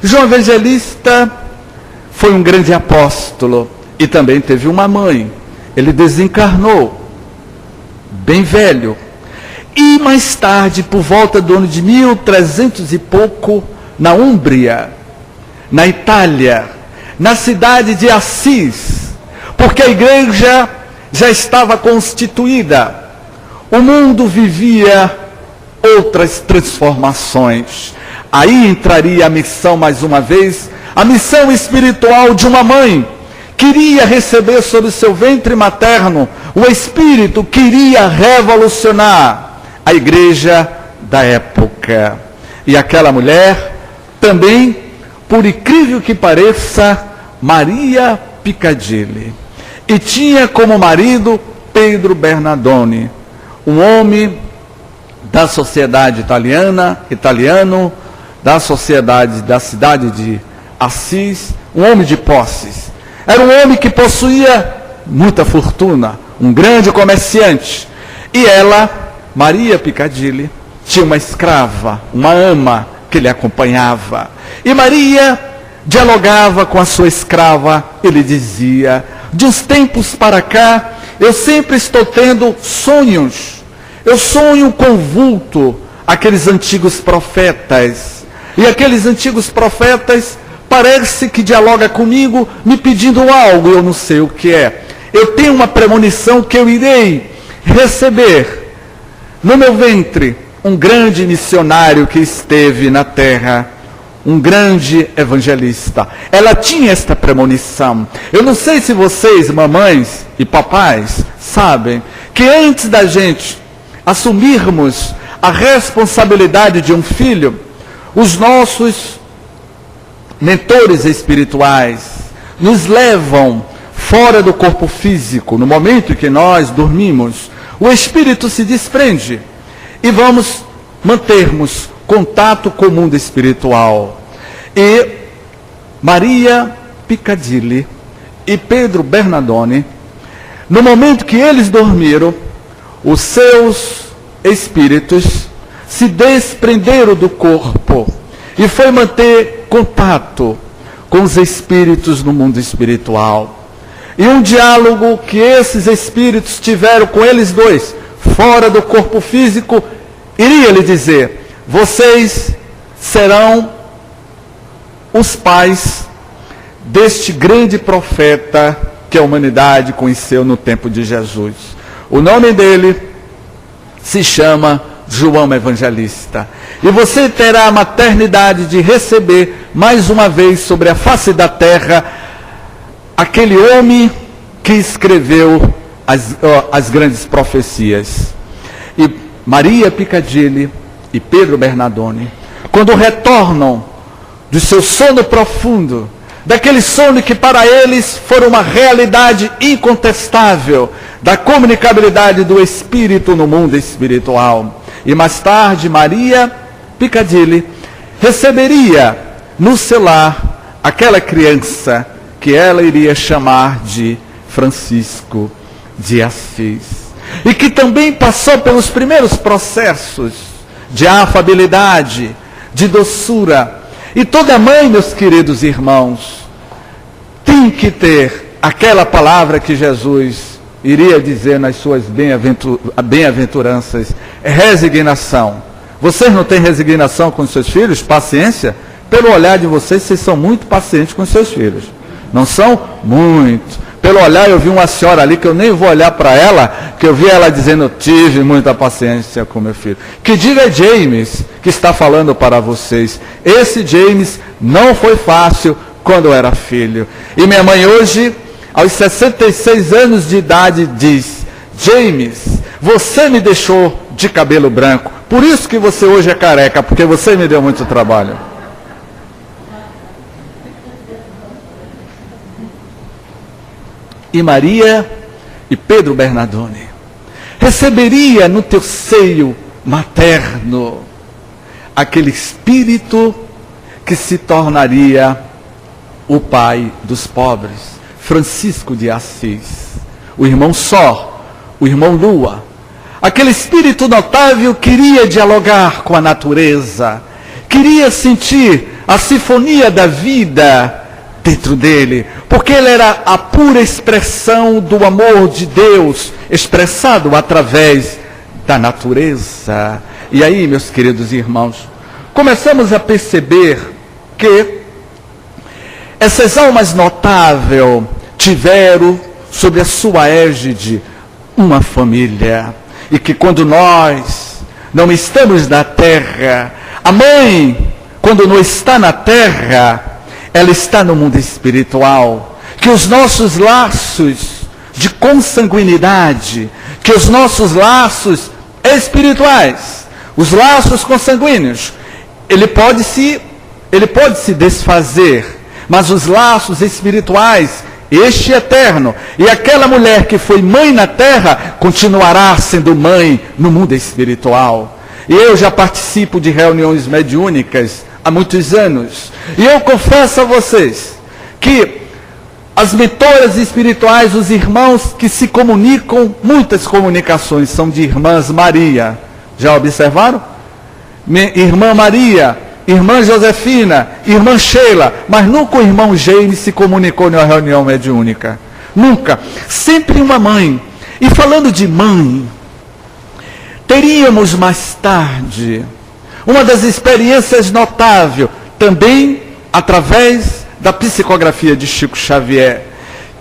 João Evangelista foi um grande apóstolo e também teve uma mãe. Ele desencarnou, bem velho. E mais tarde, por volta do ano de 1300 e pouco, na Úmbria, na Itália, na cidade de Assis, porque a igreja já estava constituída, o mundo vivia outras transformações. Aí entraria a missão mais uma vez, a missão espiritual de uma mãe, queria receber sobre seu ventre materno o Espírito, queria revolucionar a igreja da época. E aquela mulher também, por incrível que pareça, Maria Piccadilly. E tinha como marido Pedro Bernardone, um homem da sociedade italiano, da sociedade da cidade de Assis, um homem de posses. Era um homem que possuía muita fortuna, um grande comerciante. E ela, Maria Piccadilly, tinha uma escrava, uma ama que lhe acompanhava. E Maria dialogava com a sua escrava, ele dizia: de uns tempos para cá, eu sempre estou tendo sonhos. Eu sonho com o vulto, aqueles antigos profetas. E aqueles antigos profetas parece que dialoga comigo, me pedindo algo, eu não sei o que é. Eu tenho uma premonição que eu irei receber no meu ventre um grande missionário que esteve na terra, um grande evangelista. Ela tinha esta premonição. Eu não sei se vocês, mamães e papais, sabem que antes da gente assumirmos a responsabilidade de um filho, os nossos mentores espirituais nos levam fora do corpo físico. No momento em que nós dormimos, o espírito se desprende e vamos mantermos contato com o mundo espiritual. E Maria Piccadilly e Pedro Bernardone, no momento que eles dormiram, os seus espíritos se desprenderam do corpo e foi manter contato com os espíritos no mundo espiritual. E um diálogo que esses espíritos tiveram com eles dois, fora do corpo físico, iria lhe dizer: vocês serão os pais deste grande profeta que a humanidade conheceu no tempo de Jesus. O nome dele se chama João Evangelista. E você terá a maternidade de receber mais uma vez sobre a face da terra aquele homem que escreveu as grandes profecias. E Maria Piccadilly e Pedro Bernardone, quando retornam do seu sono profundo, daquele sono que para eles foi uma realidade incontestável, da comunicabilidade do espírito no mundo espiritual. E mais tarde, Maria Piccadilly receberia no seu lar aquela criança que ela iria chamar de Francisco de Assis. E que também passou pelos primeiros processos de afabilidade, de doçura. E toda mãe, meus queridos irmãos, tem que ter aquela palavra que Jesus iria dizer nas suas bem-aventuranças: resignação. Vocês não têm resignação com os seus filhos? Paciência? Pelo olhar de vocês, vocês são muito pacientes com os seus filhos. Não são? Muito. Pelo olhar, eu vi uma senhora ali, que eu nem vou olhar para ela, que eu vi ela dizendo: tive muita paciência com meu filho. Que diga James, que está falando para vocês. Esse James não foi fácil quando eu era filho. E minha mãe hoje, aos 66 anos de idade, diz: James, você me deixou de cabelo branco. Por isso que você hoje é careca, porque você me deu muito trabalho. E Maria e Pedro Bernardone receberia no teu seio materno aquele espírito que se tornaria o pai dos pobres, Francisco de Assis, o irmão Sol, o irmão Lua. Aquele espírito notável queria dialogar com a natureza, queria sentir a sinfonia da vida dentro dele, porque ele era a pura expressão do amor de Deus, expressado através da natureza. E aí, meus queridos irmãos, começamos a perceber que essas almas notáveis tiveram sobre a sua égide uma família, e que quando nós não estamos na terra, a mãe, quando não está na terra, ela está no mundo espiritual. Que os nossos laços de consanguinidade, que os nossos laços espirituais, os laços consanguíneos, ele pode se desfazer, mas os laços espirituais, este eterno, e aquela mulher que foi mãe na terra, continuará sendo mãe no mundo espiritual. E eu já participo de reuniões mediúnicas há muitos anos, e eu confesso a vocês que as mentoras espirituais, os irmãos que se comunicam, muitas comunicações são de irmãs Maria. Já observaram? Irmã Maria, irmã Josefina, irmã Sheila, mas nunca o irmão James se comunicou em uma reunião mediúnica. Nunca. Sempre uma mãe. E falando de mãe, teríamos mais tarde uma das experiências notáveis, também através da psicografia de Chico Xavier,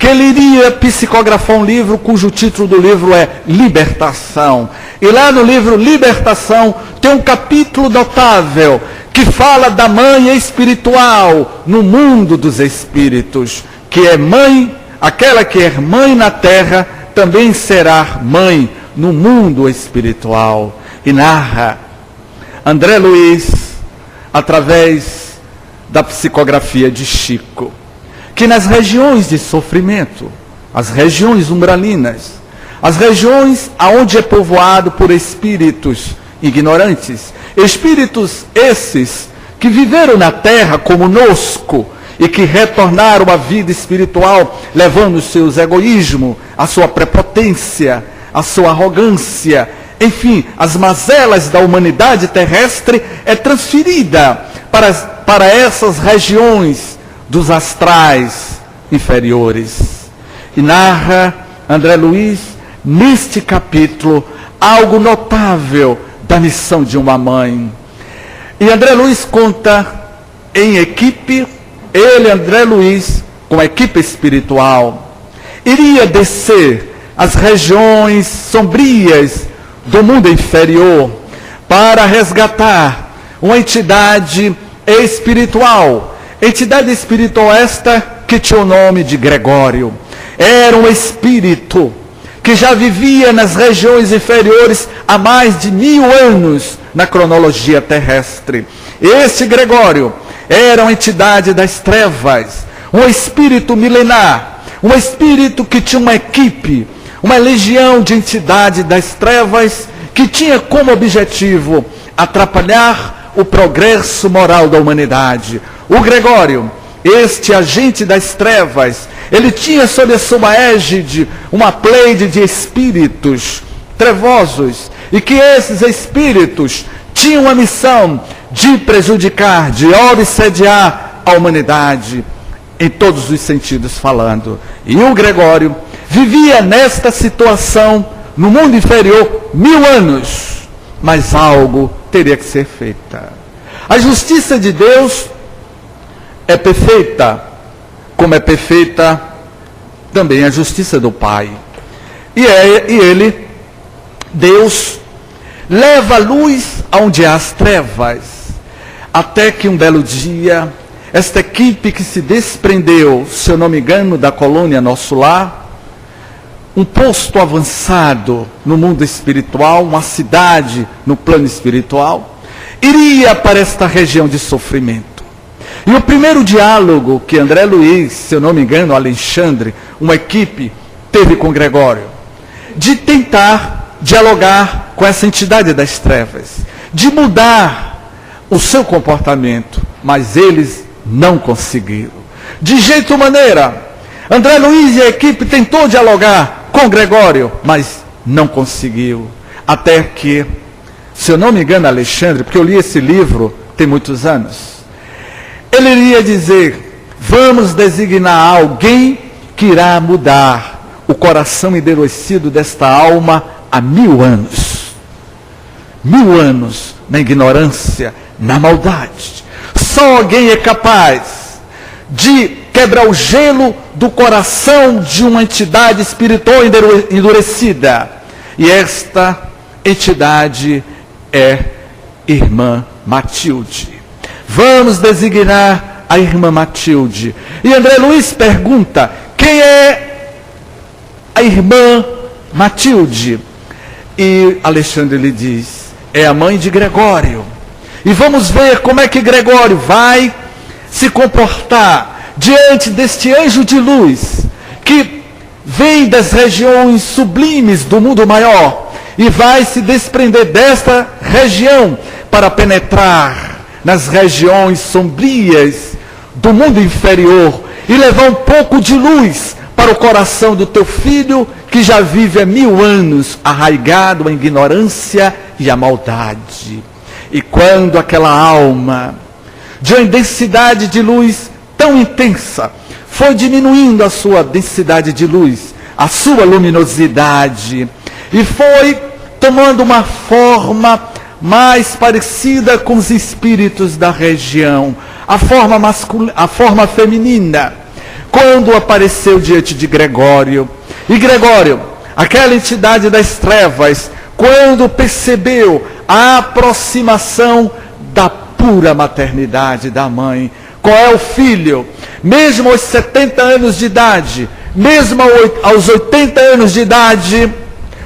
que ele iria psicografar um livro cujo título do livro é Libertação. E lá no livro Libertação tem um capítulo notável que fala da mãe espiritual no mundo dos espíritos, que é mãe, aquela que é mãe na terra, também será mãe no mundo espiritual. E narra André Luiz, através da psicografia de Chico, que nas regiões de sofrimento, as regiões umbralinas, as regiões aonde é povoado por espíritos ignorantes, espíritos esses que viveram na terra conosco e que retornaram à vida espiritual, levando os seus egoísmos, a sua prepotência, a sua arrogância, enfim, as mazelas da humanidade terrestre é transferida para essas regiões dos astrais inferiores. E narra André Luiz, neste capítulo, algo notável da missão de uma mãe. E André Luiz conta em equipe, ele, André Luiz, com a equipe espiritual, iria descer as regiões sombrias do mundo inferior para resgatar uma entidade espiritual. Entidade espiritual esta que tinha o nome de Gregório. Era um espírito que já vivia nas regiões inferiores há mais de 1000 anos na cronologia terrestre. Este Gregório era uma entidade das trevas, um espírito milenar, um espírito que tinha uma equipe, uma legião de entidades das trevas que tinha como objetivo atrapalhar o progresso moral da humanidade. O Gregório, este agente das trevas, ele tinha sob a sua égide uma pleide de espíritos trevosos, e que esses espíritos tinham a missão de prejudicar, de obsediar a humanidade, em todos os sentidos falando. E o Gregório vivia nesta situação no mundo inferior 1000 anos, mas algo teria que ser feito. A justiça de Deus é perfeita, como é perfeita também a justiça do Pai. E ele, Deus, leva a luz onde há as trevas, até que um belo dia, esta equipe que se desprendeu, se eu não me engano, da colônia Nosso Lar, um posto avançado no mundo espiritual, uma cidade no plano espiritual, iria para esta região de sofrimento. E o primeiro diálogo que André Luiz, se eu não me engano, Alexandre, uma equipe, teve com Gregório, de tentar dialogar com essa entidade das trevas, de mudar o seu comportamento, mas eles não conseguiram. De jeito maneira, André Luiz e a equipe tentou dialogar com Gregório, mas não conseguiu. Até que, se eu não me engano, Alexandre, porque eu li esse livro tem muitos anos, ele iria dizer: vamos designar alguém que irá mudar o coração endurecido desta alma há 1000 anos. 1000 anos na ignorância, na maldade. Só alguém é capaz de quebrar o gelo do coração de uma entidade espiritual endurecida. E esta entidade é Irmã Matilde. Vamos designar a Irmã Matilde. E André Luiz pergunta: quem é a Irmã Matilde? E Alexandre lhe diz: é a mãe de Gregório. E vamos ver como é que Gregório vai se comportar diante deste anjo de luz, que vem das regiões sublimes do mundo maior, e vai se desprender desta região para penetrar nas regiões sombrias do mundo inferior e levar um pouco de luz para o coração do teu filho, que já vive há 1000 anos arraigado à ignorância e à maldade. E quando aquela alma, de uma densidade de luz tão intensa, foi diminuindo a sua densidade de luz, a sua luminosidade, e foi tomando uma forma mais parecida com os espíritos da região, a forma masculina, a forma feminina. quando apareceu diante de Gregório. E Gregório, aquela entidade das trevas, quando percebeu a aproximação da pura maternidade da mãe, qual é o filho, mesmo aos 70 anos de idade, mesmo aos 80 anos de idade,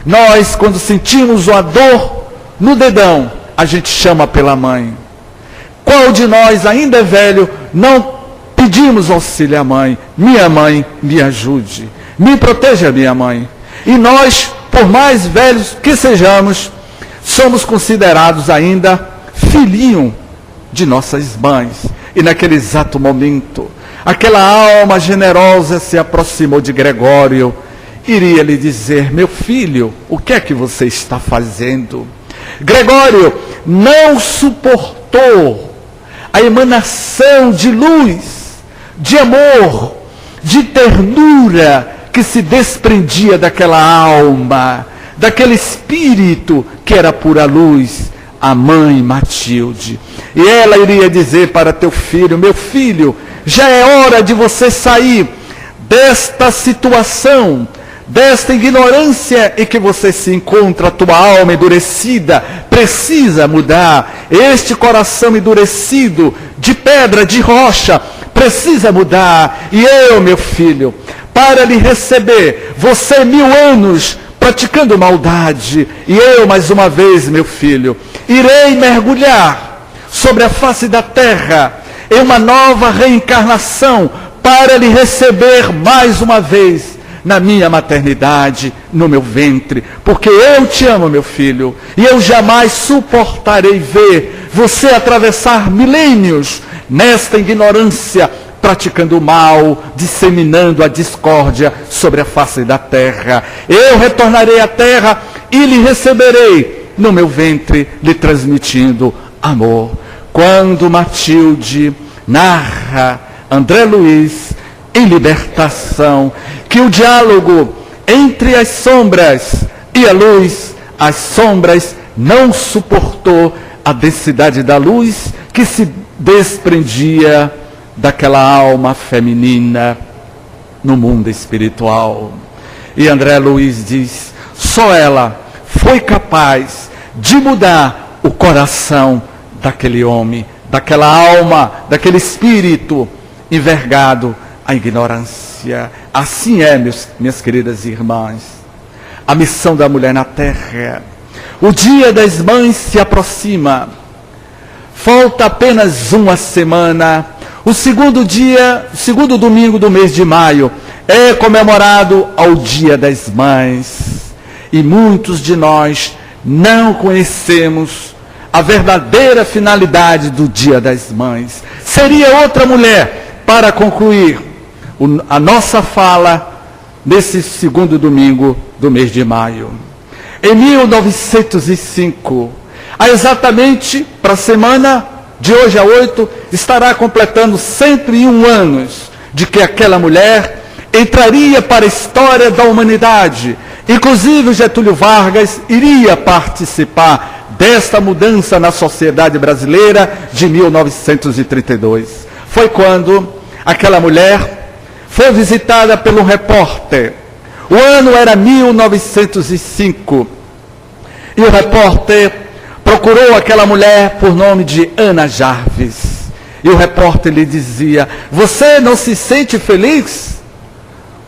nós, quando sentimos uma dor no dedão, a gente chama pela mãe. Qual de nós ainda é velho, não pedimos auxílio à mãe? Minha mãe, me ajude, me proteja, minha mãe. E nós, por mais velhos que sejamos, somos considerados ainda filhinho de nossas mães. E naquele exato momento, aquela alma generosa se aproximou de Gregório, iria lhe dizer: meu filho, o que é que você está fazendo? Gregório não suportou a emanação de luz, de amor, de ternura que se desprendia daquela alma, daquele espírito que era pura luz, a mãe Matilde. E ela iria dizer para teu filho: meu filho, já é hora de você sair desta situação, desta ignorância em que você se encontra. A tua alma endurecida precisa mudar. Este coração endurecido, de pedra, de rocha, precisa mudar. E eu, meu filho, para lhe receber, você 1000 anos praticando maldade, e eu, mais uma vez, meu filho, irei mergulhar sobre a face da terra em uma nova reencarnação para lhe receber mais uma vez na minha maternidade, no meu ventre, porque eu te amo, meu filho, e eu jamais suportarei ver você atravessar milênios nesta ignorância, praticando o mal, disseminando a discórdia sobre a face da terra. Eu retornarei à terra e lhe receberei no meu ventre, lhe transmitindo amor. Quando Matilde narra André Luiz em Libertação, que o diálogo entre as sombras e a luz, as sombras não suportou a densidade da luz que se desprendia daquela alma feminina no mundo espiritual. E André Luiz diz: só ela foi capaz de mudar o coração daquele homem, daquela alma, daquele espírito envergado à ignorância. Assim é, minhas queridas irmãs, a missão da mulher na terra. O dia das mães se aproxima. Falta apenas uma semana. O segundo domingo do mês de maio é comemorado ao Dia das Mães. E muitos de nós não conhecemos a verdadeira finalidade do Dia das Mães. Seria outra mulher para concluir a nossa fala nesse segundo domingo do mês de maio. Em 1905, exatamente para a semana de hoje a 8, estará completando 101 anos de que aquela mulher entraria para a história da humanidade. Inclusive, Getúlio Vargas iria participar desta mudança na sociedade brasileira de 1932. Foi quando aquela mulher foi visitada por um repórter. O ano era 1905. E o repórter procurou aquela mulher por nome de Ana Jarvis. E o repórter lhe dizia: você não se sente feliz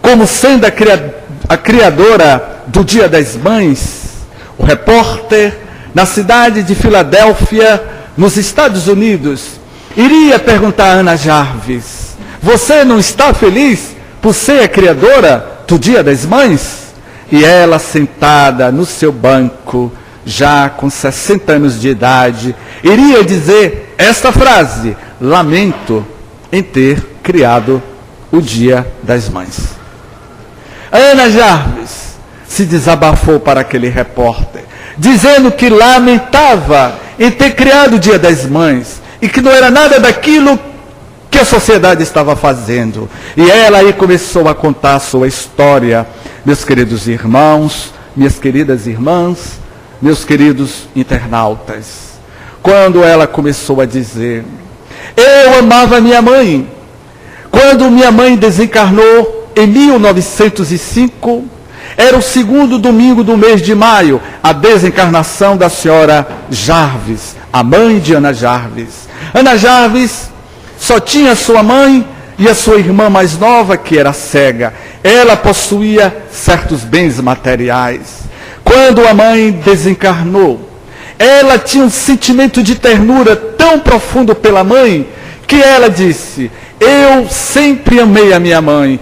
como sendo a criadora do Dia das Mães? O repórter, na cidade de Filadélfia, nos Estados Unidos, iria perguntar a Ana Jarvis: você não está feliz por ser a criadora do Dia das Mães? E ela, sentada no seu banco, já com 60 anos de idade, iria dizer esta frase: lamento em ter criado o Dia das Mães. Ana Jarvis se desabafou para aquele repórter, dizendo que lamentava em ter criado o Dia das Mães e que não era nada daquilo que a sociedade estava fazendo. E ela aí começou a contar a sua história. Meus queridos irmãos, minhas queridas irmãs, meus queridos internautas, quando ela começou a dizer: eu amava minha mãe Quando minha mãe desencarnou em 1905, era o segundo domingo do mês de maio, a desencarnação da senhora Jarves, a mãe de Ana Jarves. Ana Jarves só tinha sua mãe e a sua irmã mais nova, que era cega. Ela possuía certos bens materiais. Quando a mãe desencarnou, ela tinha um sentimento de ternura tão profundo pela mãe, que ela disse: eu sempre amei a minha mãe,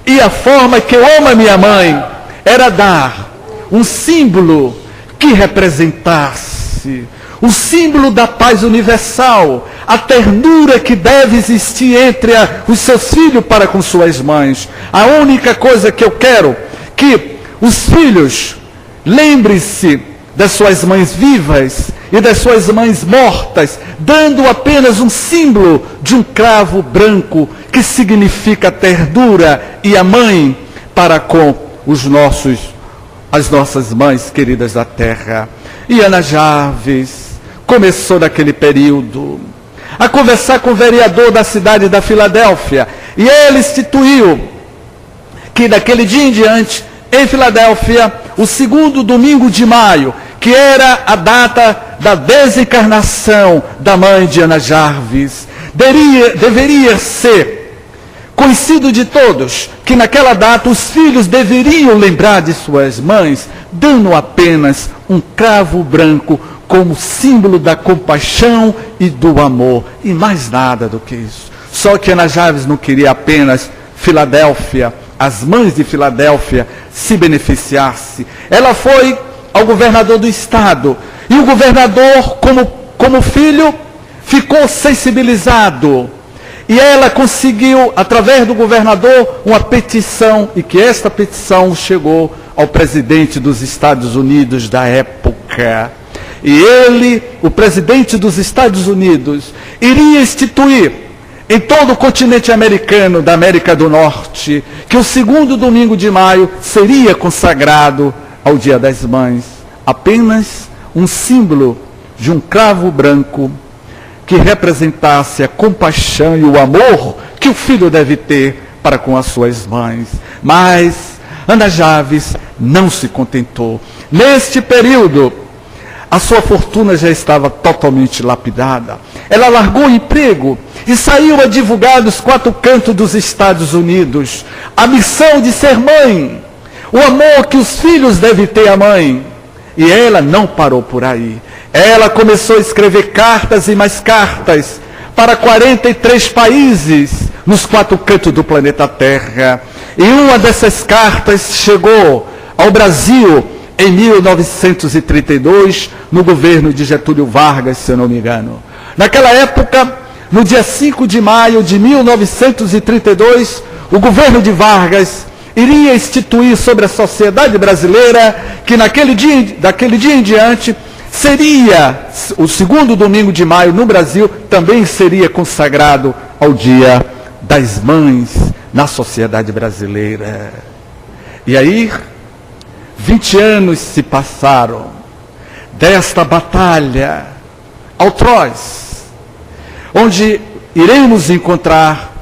e a forma que eu amo a minha mãe era dar um símbolo que representasse o símbolo da paz universal, a ternura que deve existir entre os seus filhos para com suas mães. A única coisa que eu quero que os filhos lembrem-se das suas mães vivas e das suas mães mortas, dando apenas um símbolo de um cravo branco, que significa ternura e a mãe para com as nossas mães queridas da terra. E Ana Jarves começou naquele período a conversar com o vereador da cidade da Filadélfia, e ele instituiu que daquele dia em diante, em Filadélfia, o segundo domingo de maio, que era a data da desencarnação da mãe de Ana Jarves, deveria ser conhecido de todos, que naquela data os filhos deveriam lembrar de suas mães, dando apenas um cravo branco como símbolo da compaixão e do amor, e mais nada do que isso. Só que Ana Jarves não queria apenas Filadélfia, as mães de Filadélfia, se beneficiasse. Ela foi ao governador do estado, e o governador, como filho, ficou sensibilizado, e ela conseguiu, através do governador, uma petição, e que esta petição chegou ao presidente dos Estados Unidos da época. E ele, o presidente dos Estados Unidos, iria instituir em todo o continente americano, da América do Norte, que o segundo domingo de maio seria consagrado ao Dia das Mães. Apenas um símbolo de um cravo branco que representasse a compaixão e o amor que o filho deve ter para com as suas mães. Mas Ana Jarves não se contentou. Neste período, a sua fortuna já estava totalmente lapidada. Ela largou o emprego e saiu a divulgar dos quatro cantos dos Estados Unidos a missão de ser mãe, o amor que os filhos devem ter à mãe. E ela não parou por aí. Ela começou a escrever cartas e mais cartas para 43 países nos quatro cantos do planeta Terra. E uma dessas cartas chegou ao Brasil em 1932, no governo de Getúlio Vargas, se eu não me engano. Naquela época, no dia 5 de maio de 1932, o governo de Vargas iria instituir sobre a sociedade brasileira que daquele dia em diante seria, o segundo domingo de maio no Brasil, também seria consagrado ao Dia das Mães na sociedade brasileira. E aí, 20 anos se passaram desta batalha atroz, onde iremos encontrar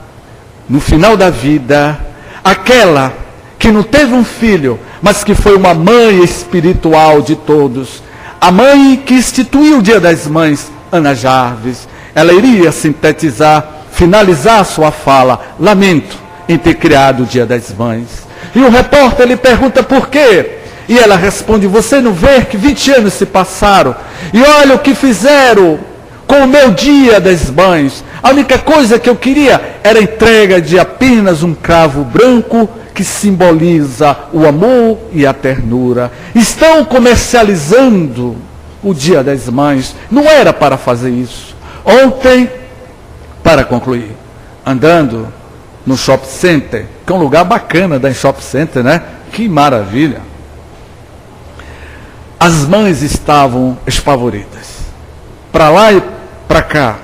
no final da vida aquela que não teve um filho, mas que foi uma mãe espiritual de todos, a mãe que instituiu o Dia das Mães, Ana Jarves. Ela iria sintetizar, finalizar sua fala: lamento em ter criado o Dia das Mães. E o repórter lhe pergunta por quê? E ela responde: você não vê que 20 anos se passaram? E olha o que fizeram com o meu Dia das Mães. A única coisa que eu queria era a entrega de apenas um cravo branco que simboliza o amor e a ternura. Estão comercializando o Dia das Mães. Não era para fazer isso. Ontem, para concluir, andando no shopping center, que é um lugar bacana da shopping center, né? Que maravilha. As mães estavam espavoridas, para lá e para cá.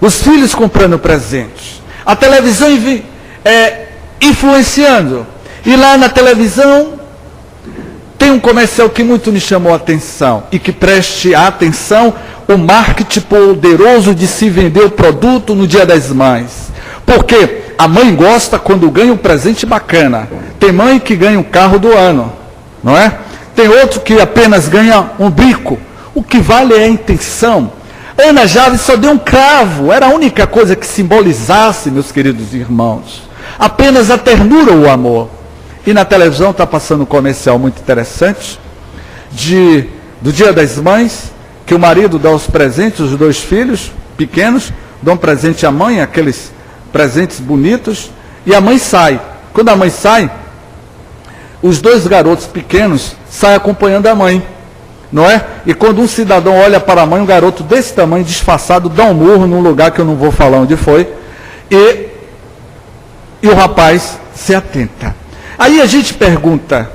Os filhos comprando presentes, a televisão influenciando. E lá na televisão tem um comercial que muito me chamou a atenção, e que preste atenção, o marketing poderoso de se vender o produto no Dia das Mães. Porque a mãe gosta quando ganha um presente bacana. Tem mãe que ganha um carro do ano, não é? Tem outro que apenas ganha um bico. O que vale é a intenção. Ana Jarvis só deu um cravo, era a única coisa que simbolizasse, meus queridos irmãos, apenas a ternura ou o amor. E na televisão está passando um comercial muito interessante, do Dia das Mães, que o marido dá os presentes, os 2 filhos pequenos, dão um presente à mãe, aqueles presentes bonitos, e a mãe sai. Quando a mãe sai, os 2 garotos pequenos saem acompanhando a mãe, não é? E quando um cidadão olha para a mãe, um garoto desse tamanho, disfarçado, dá um murro num lugar que eu não vou falar onde foi, e o rapaz se atenta. Aí a gente pergunta,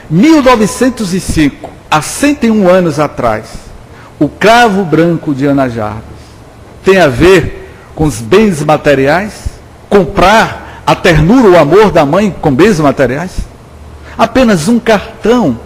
1905, há 101 anos atrás, o cravo branco de Ana Jarvis tem a ver com os bens materiais? Comprar a ternura, o amor da mãe com bens materiais? Apenas um cartão.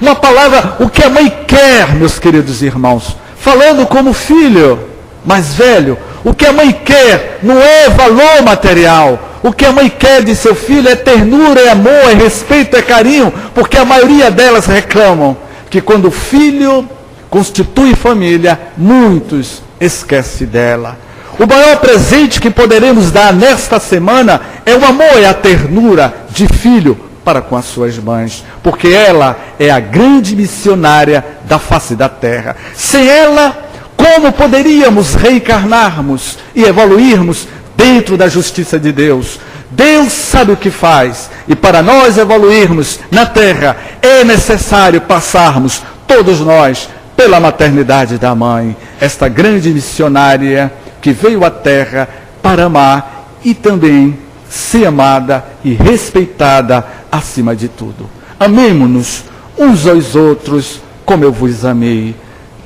Uma palavra, o que a mãe quer, meus queridos irmãos. Falando como filho mais velho, o que a mãe quer não é valor material. O que a mãe quer de seu filho é ternura, é amor, é respeito, é carinho. Porque a maioria delas reclamam que quando o filho constitui família, muitos esquecem dela. O maior presente que poderemos dar nesta semana é o amor, é a ternura de filho para com as suas mães, porque ela é a grande missionária da face da terra. Sem ela, como poderíamos reencarnarmos e evoluirmos dentro da justiça de Deus? Deus sabe o que faz, e para nós evoluirmos na terra, é necessário passarmos, todos nós, pela maternidade da mãe, esta grande missionária que veio à terra para amar e também ser amada e respeitada acima de tudo. Amemo-nos uns aos outros como eu vos amei,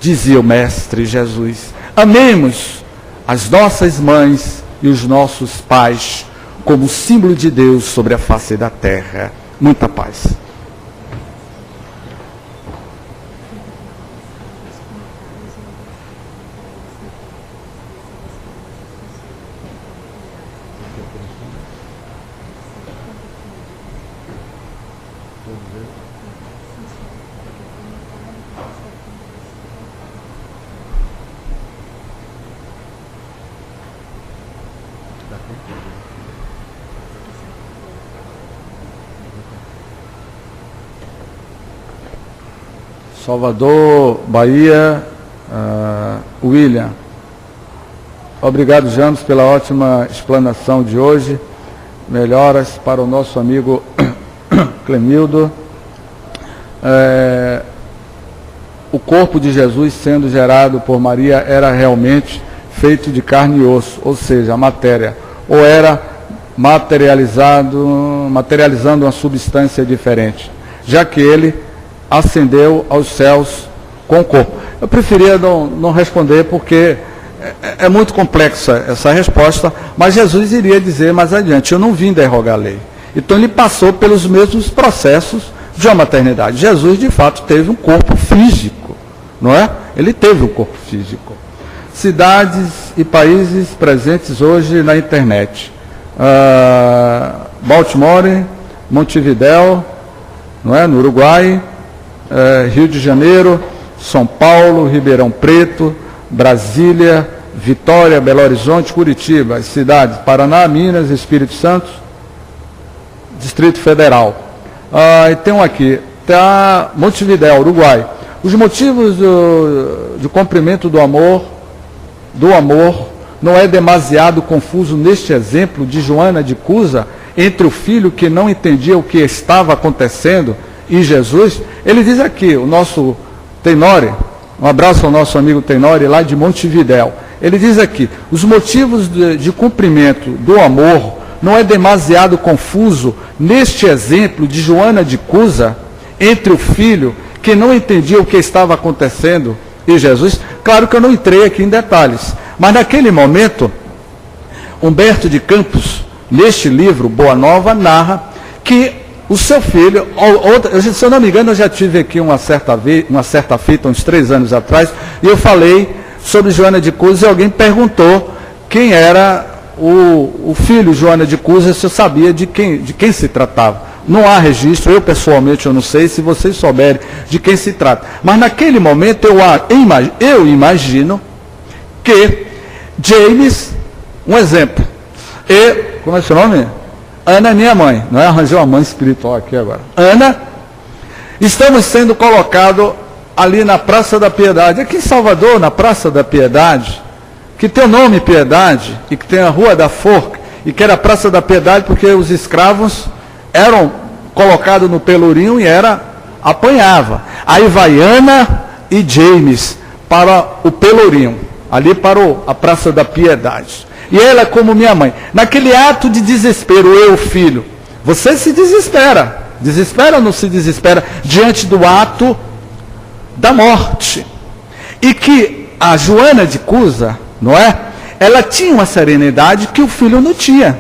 dizia o Mestre Jesus. Amemos as nossas mães e os nossos pais como símbolo de Deus sobre a face da terra. Muita paz. Salvador, Bahia, William. Obrigado, James, pela ótima explanação de hoje. Melhoras para o nosso amigo Clemildo. O corpo de Jesus sendo gerado por Maria era realmente feito de carne e osso, ou seja, a matéria, ou era materializando uma substância diferente, já que ele ascendeu aos céus com o corpo. Eu preferia não responder porque é muito complexa essa resposta, mas Jesus iria dizer mais adiante, eu não vim derrogar a lei. Então ele passou pelos mesmos processos de uma maternidade. Jesus, de fato, teve um corpo físico, não é? Ele teve um corpo físico. Cidades e países presentes hoje na internet. Baltimore, Montevidéu, não é? No Uruguai, Rio de Janeiro, São Paulo, Ribeirão Preto, Brasília, Vitória, Belo Horizonte, Curitiba, as cidades Paraná, Minas, Espírito Santo, Distrito Federal. E tem um aqui, está Montevidéu, Uruguai. Os motivos de cumprimento do amor não é demasiado confuso neste exemplo de Joana de Cusa, entre o filho que não entendia o que estava acontecendo e Jesus? Ele diz aqui, o nosso Tenório, um abraço ao nosso amigo Tenório, lá de Montevidéu. Ele diz aqui, os motivos de cumprimento do amor não é demasiado confuso neste exemplo de Joana de Cusa, entre o filho que não entendia o que estava acontecendo e Jesus? Claro que eu não entrei aqui em detalhes, mas naquele momento, Humberto de Campos, neste livro, Boa Nova, narra que o seu filho, se eu não me engano, eu já tive aqui uma certa fita, uns 3 anos atrás, e eu falei sobre Joana de Cusa e alguém perguntou quem era o filho Joana de Cusa, eu sabia de quem se tratava. Não há registro, eu pessoalmente eu não sei, se vocês souberem de quem se trata. Mas naquele momento eu imagino que James, um exemplo, como é seu nome? Ana é minha mãe, não é? Arranjei uma mãe espiritual aqui agora. Ana, estamos sendo colocados ali na Praça da Piedade, aqui em Salvador, na Praça da Piedade, que tem o nome Piedade, e que tem a Rua da Forca, e que era a Praça da Piedade porque os escravos eram colocados no pelourinho e apanhava. Aí vai Ana e James para o pelourinho, ali para a Praça da Piedade. E ela é como minha mãe. Naquele ato de desespero, eu, filho, você se desespera. Desespera ou não se desespera diante do ato da morte? E que a Joana de Cusa, não é? Ela tinha uma serenidade que o filho não tinha.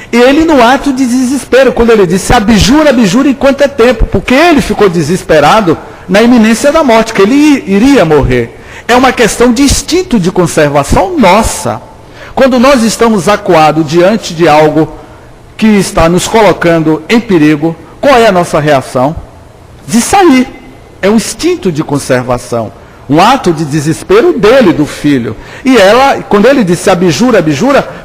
E ele no ato de desespero, quando ele disse, abjura enquanto é tempo, porque ele ficou desesperado na iminência da morte, que ele iria morrer. É uma questão de instinto de conservação nossa. Quando nós estamos acuados diante de algo que está nos colocando em perigo, qual é a nossa reação? De sair. É um instinto de conservação. Um ato de desespero dele, do filho. E ela, quando ele disse abjura,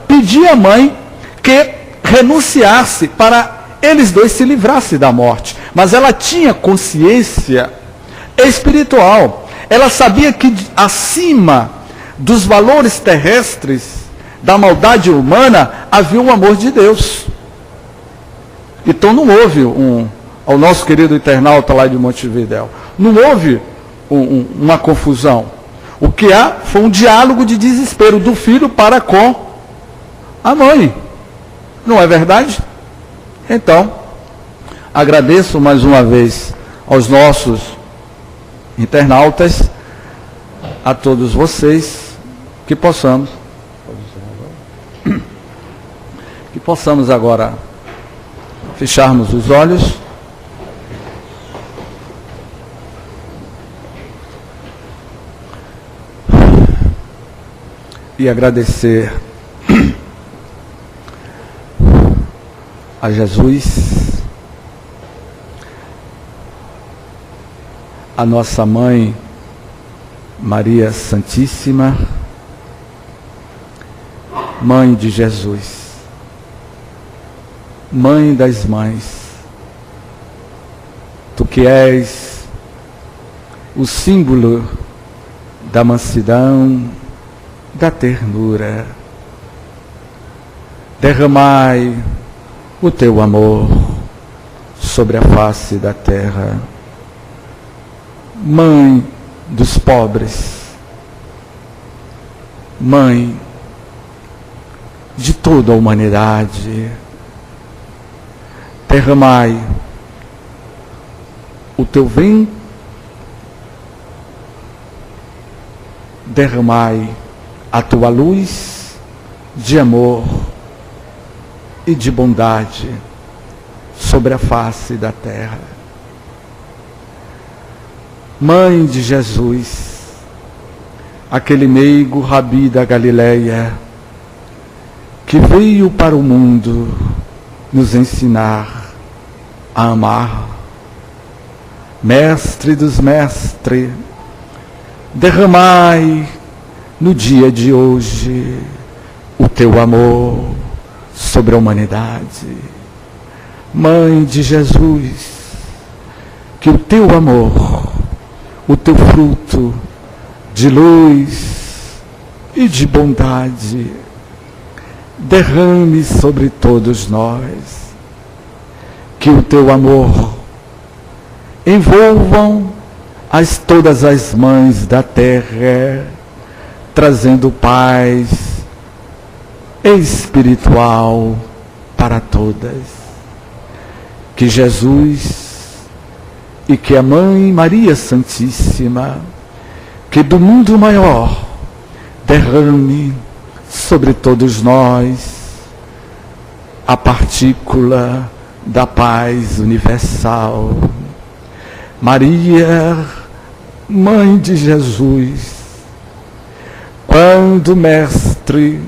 pedia à mãe que renunciasse para eles dois se livrassem da morte. Mas ela tinha consciência espiritual. Ela sabia que acima dos valores terrestres, da maldade humana, havia o amor de Deus. Então não houve ao nosso querido internauta lá de Montevidéu, não houve uma confusão. O que há foi um diálogo de desespero do filho para com a mãe. Não é verdade? Então, agradeço mais uma vez aos nossos internautas, a todos vocês, que possamos agora fecharmos os olhos e agradecer a Jesus, a nossa mãe Maria Santíssima, mãe de Jesus, mãe das mães, tu que és o símbolo da mansidão, da ternura, derramai o teu amor sobre a face da terra. Mãe dos pobres, mãe de toda a humanidade, derramai o teu ventre, derramai a tua luz de amor e de bondade sobre a face da terra. Mãe de Jesus, aquele meigo Rabi da Galileia, que veio para o mundo nos ensinar a amar. Mestre dos mestres, derramai no dia de hoje o teu amor sobre a humanidade. Mãe de Jesus, que o teu amor, o teu fruto de luz e de bondade derrame sobre todos nós. Que o teu amor envolvam todas as mães da terra, trazendo paz espiritual para todas. Que Jesus e que a Mãe Maria Santíssima, que do mundo maior, derrame sobre todos nós a partícula da paz universal. Maria, Mãe de Jesus, quando o Mestre ventre,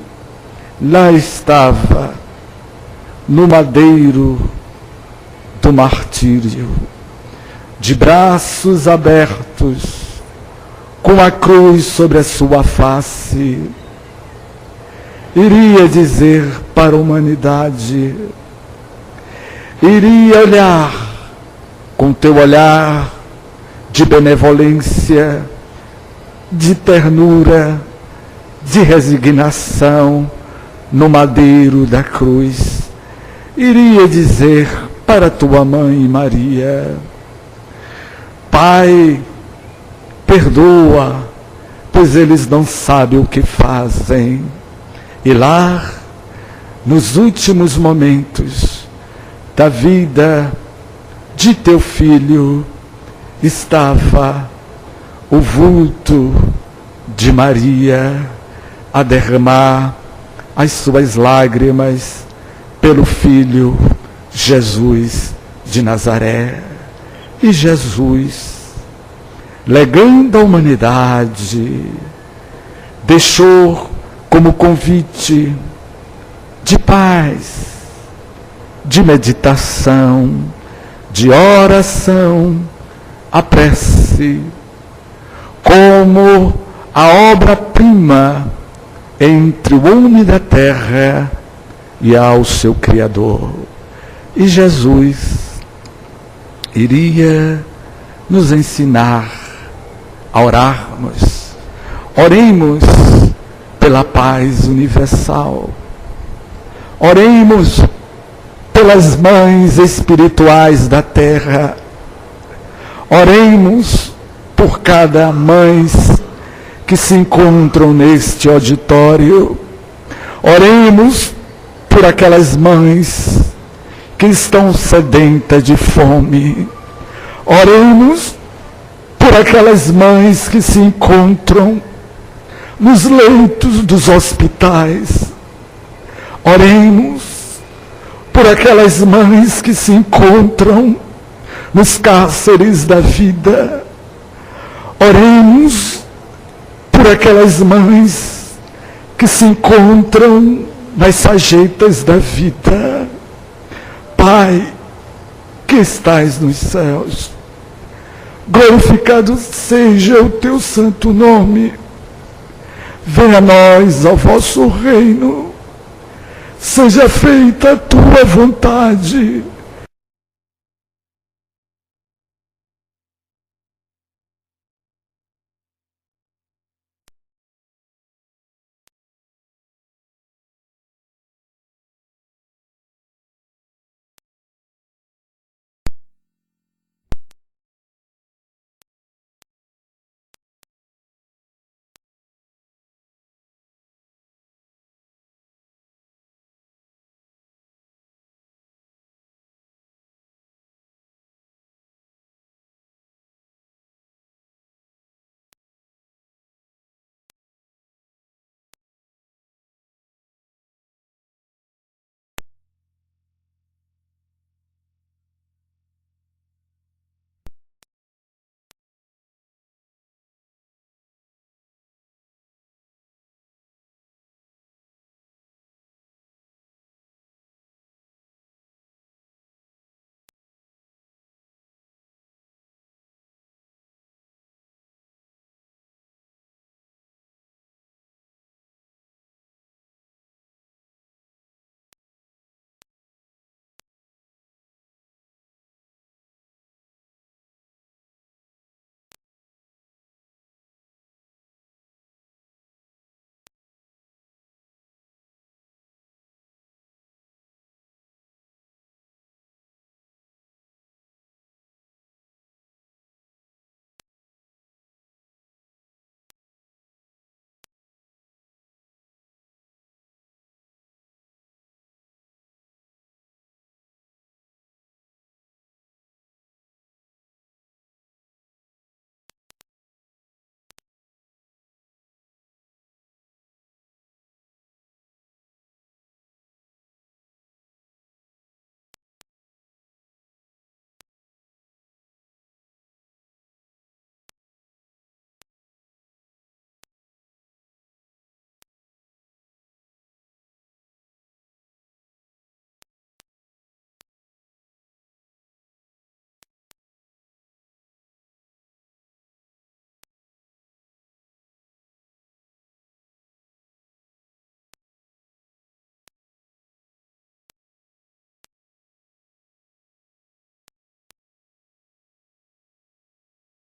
lá estava, no madeiro do martírio, de braços abertos, com a cruz sobre a sua face, iria dizer para a humanidade, iria olhar com teu olhar de benevolência, de ternura, de resignação, no madeiro da cruz, iria dizer para tua mãe Maria, Pai, perdoa, pois eles não sabem o que fazem. E lá, nos últimos momentos da vida de teu filho, estava o vulto de Maria a derramar as suas lágrimas pelo filho Jesus de Nazaré. E Jesus, legando à humanidade, deixou como convite de paz, de meditação, de oração, a prece, como a obra-prima entre o homem da terra e ao seu Criador. E Jesus iria nos ensinar a orarmos. Oremos pela paz universal. Oremos pelas mães espirituais da terra. Oremos por cada mãe que se encontram neste auditório. Oremos por aquelas mães que estão sedentas de fome. Oremos por aquelas mães que se encontram nos leitos dos hospitais. Oremos por aquelas mães que se encontram nos cárceres da vida. Oremos por aquelas mães que se encontram nas sarjetas da vida. Pai, que estás nos céus, glorificado seja o teu santo nome. Venha a nós ao vosso reino. Seja feita a tua vontade,